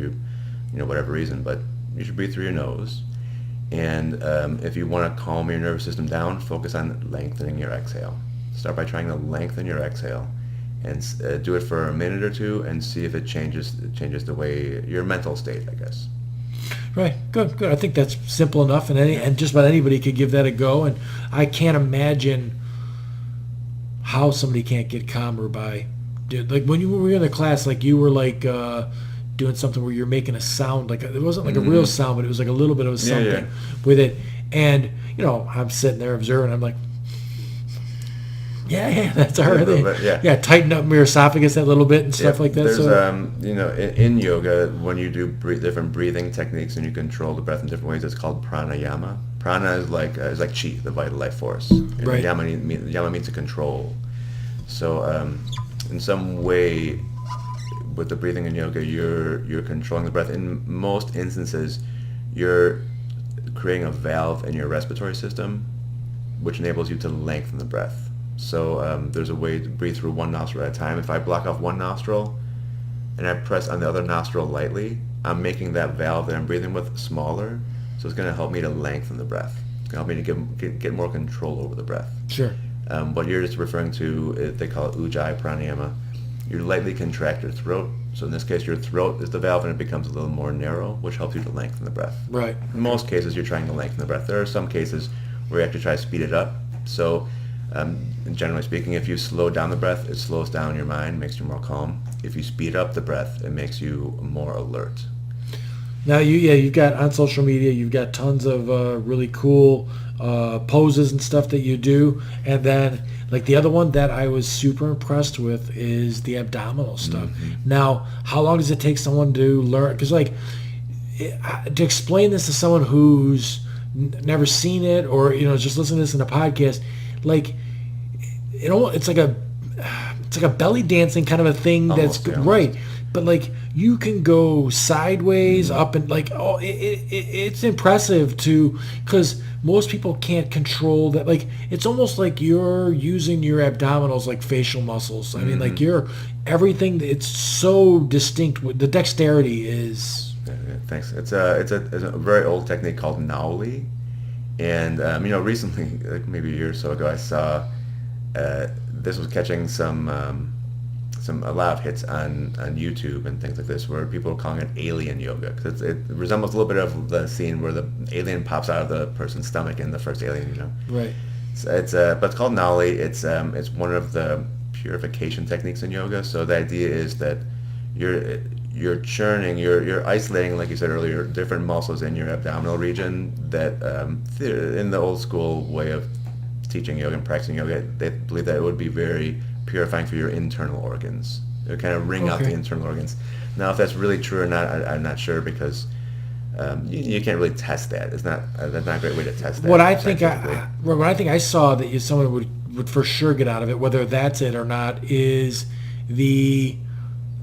whatever reason. But you should breathe through your nose. And if you want to calm your nervous system down, focus on lengthening your exhale. Start by trying to lengthen your exhale, and do it for a minute or two, and see if it changes the way your mental state, I guess. Right, good. I think that's simple enough, and just about anybody could give that a go. And I can't imagine how somebody can't get calmer by, like when you were in the class, like you were like doing something where you're making a sound, like it wasn't like a real sound, but it was like a little bit of something with it. And I'm sitting there observing. I'm like, yeah, that's all right. Yeah, tighten up your esophagus that little bit and stuff like that. There's in yoga, when you do different breathing techniques and you control the breath in different ways, it's called pranayama. Prana is like chi, the vital life force. And Right. Yama means to control. So in some way, with the breathing in yoga, you're controlling the breath. In most instances, you're creating a valve in your respiratory system, which enables you to lengthen the breath. So there's a way to breathe through one nostril at a time. If I block off one nostril and I press on the other nostril lightly, I'm making that valve that I'm breathing with smaller. So it's going to help me to lengthen the breath. It's going to help me to get more control over the breath. Sure. What you're just referring to, they call it ujjayi pranayama. You lightly contract your throat. So in this case, your throat is the valve, and it becomes a little more narrow, which helps you to lengthen the breath. Right. In most cases, you're trying to lengthen the breath. There are some cases where you have to try to speed it up. So generally speaking, if you slow down the breath, it slows down your mind, makes you more calm. If you speed up the breath, it makes you more alert. Now you've got on social media, you've got tons of really cool poses and stuff that you do, and then like the other one that I was super impressed with is the abdominal stuff. Mm-hmm. Now, how long does it take someone to learn? Because like to explain this to someone who's never seen it, or just listening to this in a podcast, like it's like a belly dancing kind of a thing. Almost, That's yeah, right. But like you can go sideways, up, and like it's impressive because most people can't control that. Like it's almost like you're using your abdominals like facial muscles. I mean, like everything. It's so distinct. The dexterity is. Yeah, thanks. It's a very old technique called nauli, and recently, like maybe a year or so ago, I saw this was catching a lot of hits on YouTube and things like this, where people are calling it alien yoga, because it resembles a little bit of the scene where the alien pops out of the person's stomach in the first Alien. Right. But it's called Nali. It's one of the purification techniques in yoga. So the idea is that you're churning, you're isolating, like you said earlier, different muscles in your abdominal region that in the old school way of teaching yoga and practicing yoga, they believe that it would be very purifying for your internal organs. It would kind of wring out the internal organs. Now, if that's really true or not, I'm not sure because you can't really test that. It's not that's not a great way to test that. What I think I saw that someone would for sure get out of it, whether that's it or not, is the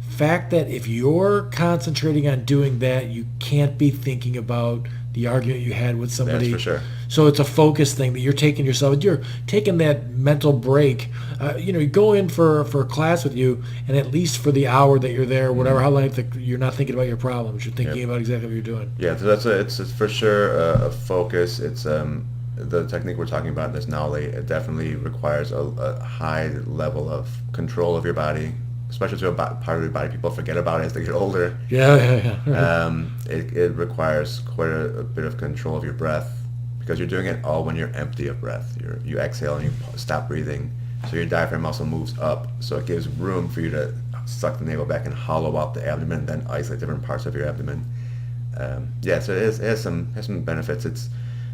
fact that if you're concentrating on doing that, you can't be thinking about the argument you had with somebody. That's for sure. So it's a focus thing that you're taking yourself. You're taking that mental break. You go in for a class with you, and at least for the hour that you're there, whatever how long you're not thinking about your problems. You're thinking about exactly what you're doing. Yeah, so it's for sure a focus. It's the technique we're talking about in this Nali. It definitely requires a high level of control of your body, especially to a part of your body people forget about as they get older. Yeah. It requires quite a bit of control of your breath because you're doing it all when you're empty of breath. You exhale and you stop breathing, so your diaphragm muscle moves up, so it gives room for you to suck the navel back and hollow out the abdomen, and then isolate different parts of your abdomen. So it has some benefits. It's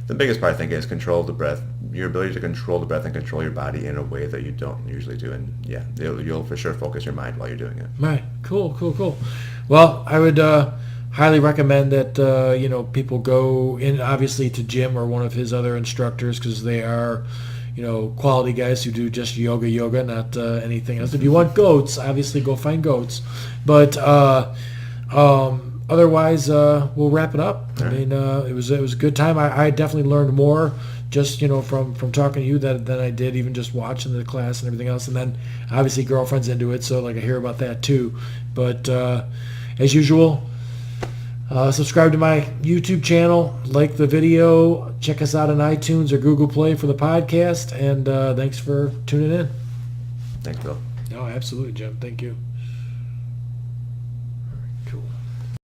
the biggest part, I think, is control of the breath. Your ability to control the breath and control your body in a way that you don't usually do. And you'll for sure focus your mind while you're doing it. Right. Cool. Well, I would highly recommend that people go in, obviously, to Jim or one of his other instructors, because they are quality guys who do just yoga, not anything else. If you want goats, obviously go find goats. But otherwise, we'll wrap it up. I mean, it was a good time. I definitely learned more just from talking to you than I did even just watching the class and everything else. And then obviously girlfriend's into it, so I hear about that too. But as usual, subscribe to my YouTube channel, like the video, check us out on iTunes or Google Play for the podcast, and thanks for tuning in. Thanks, Bill. No, absolutely, Jim. Thank you.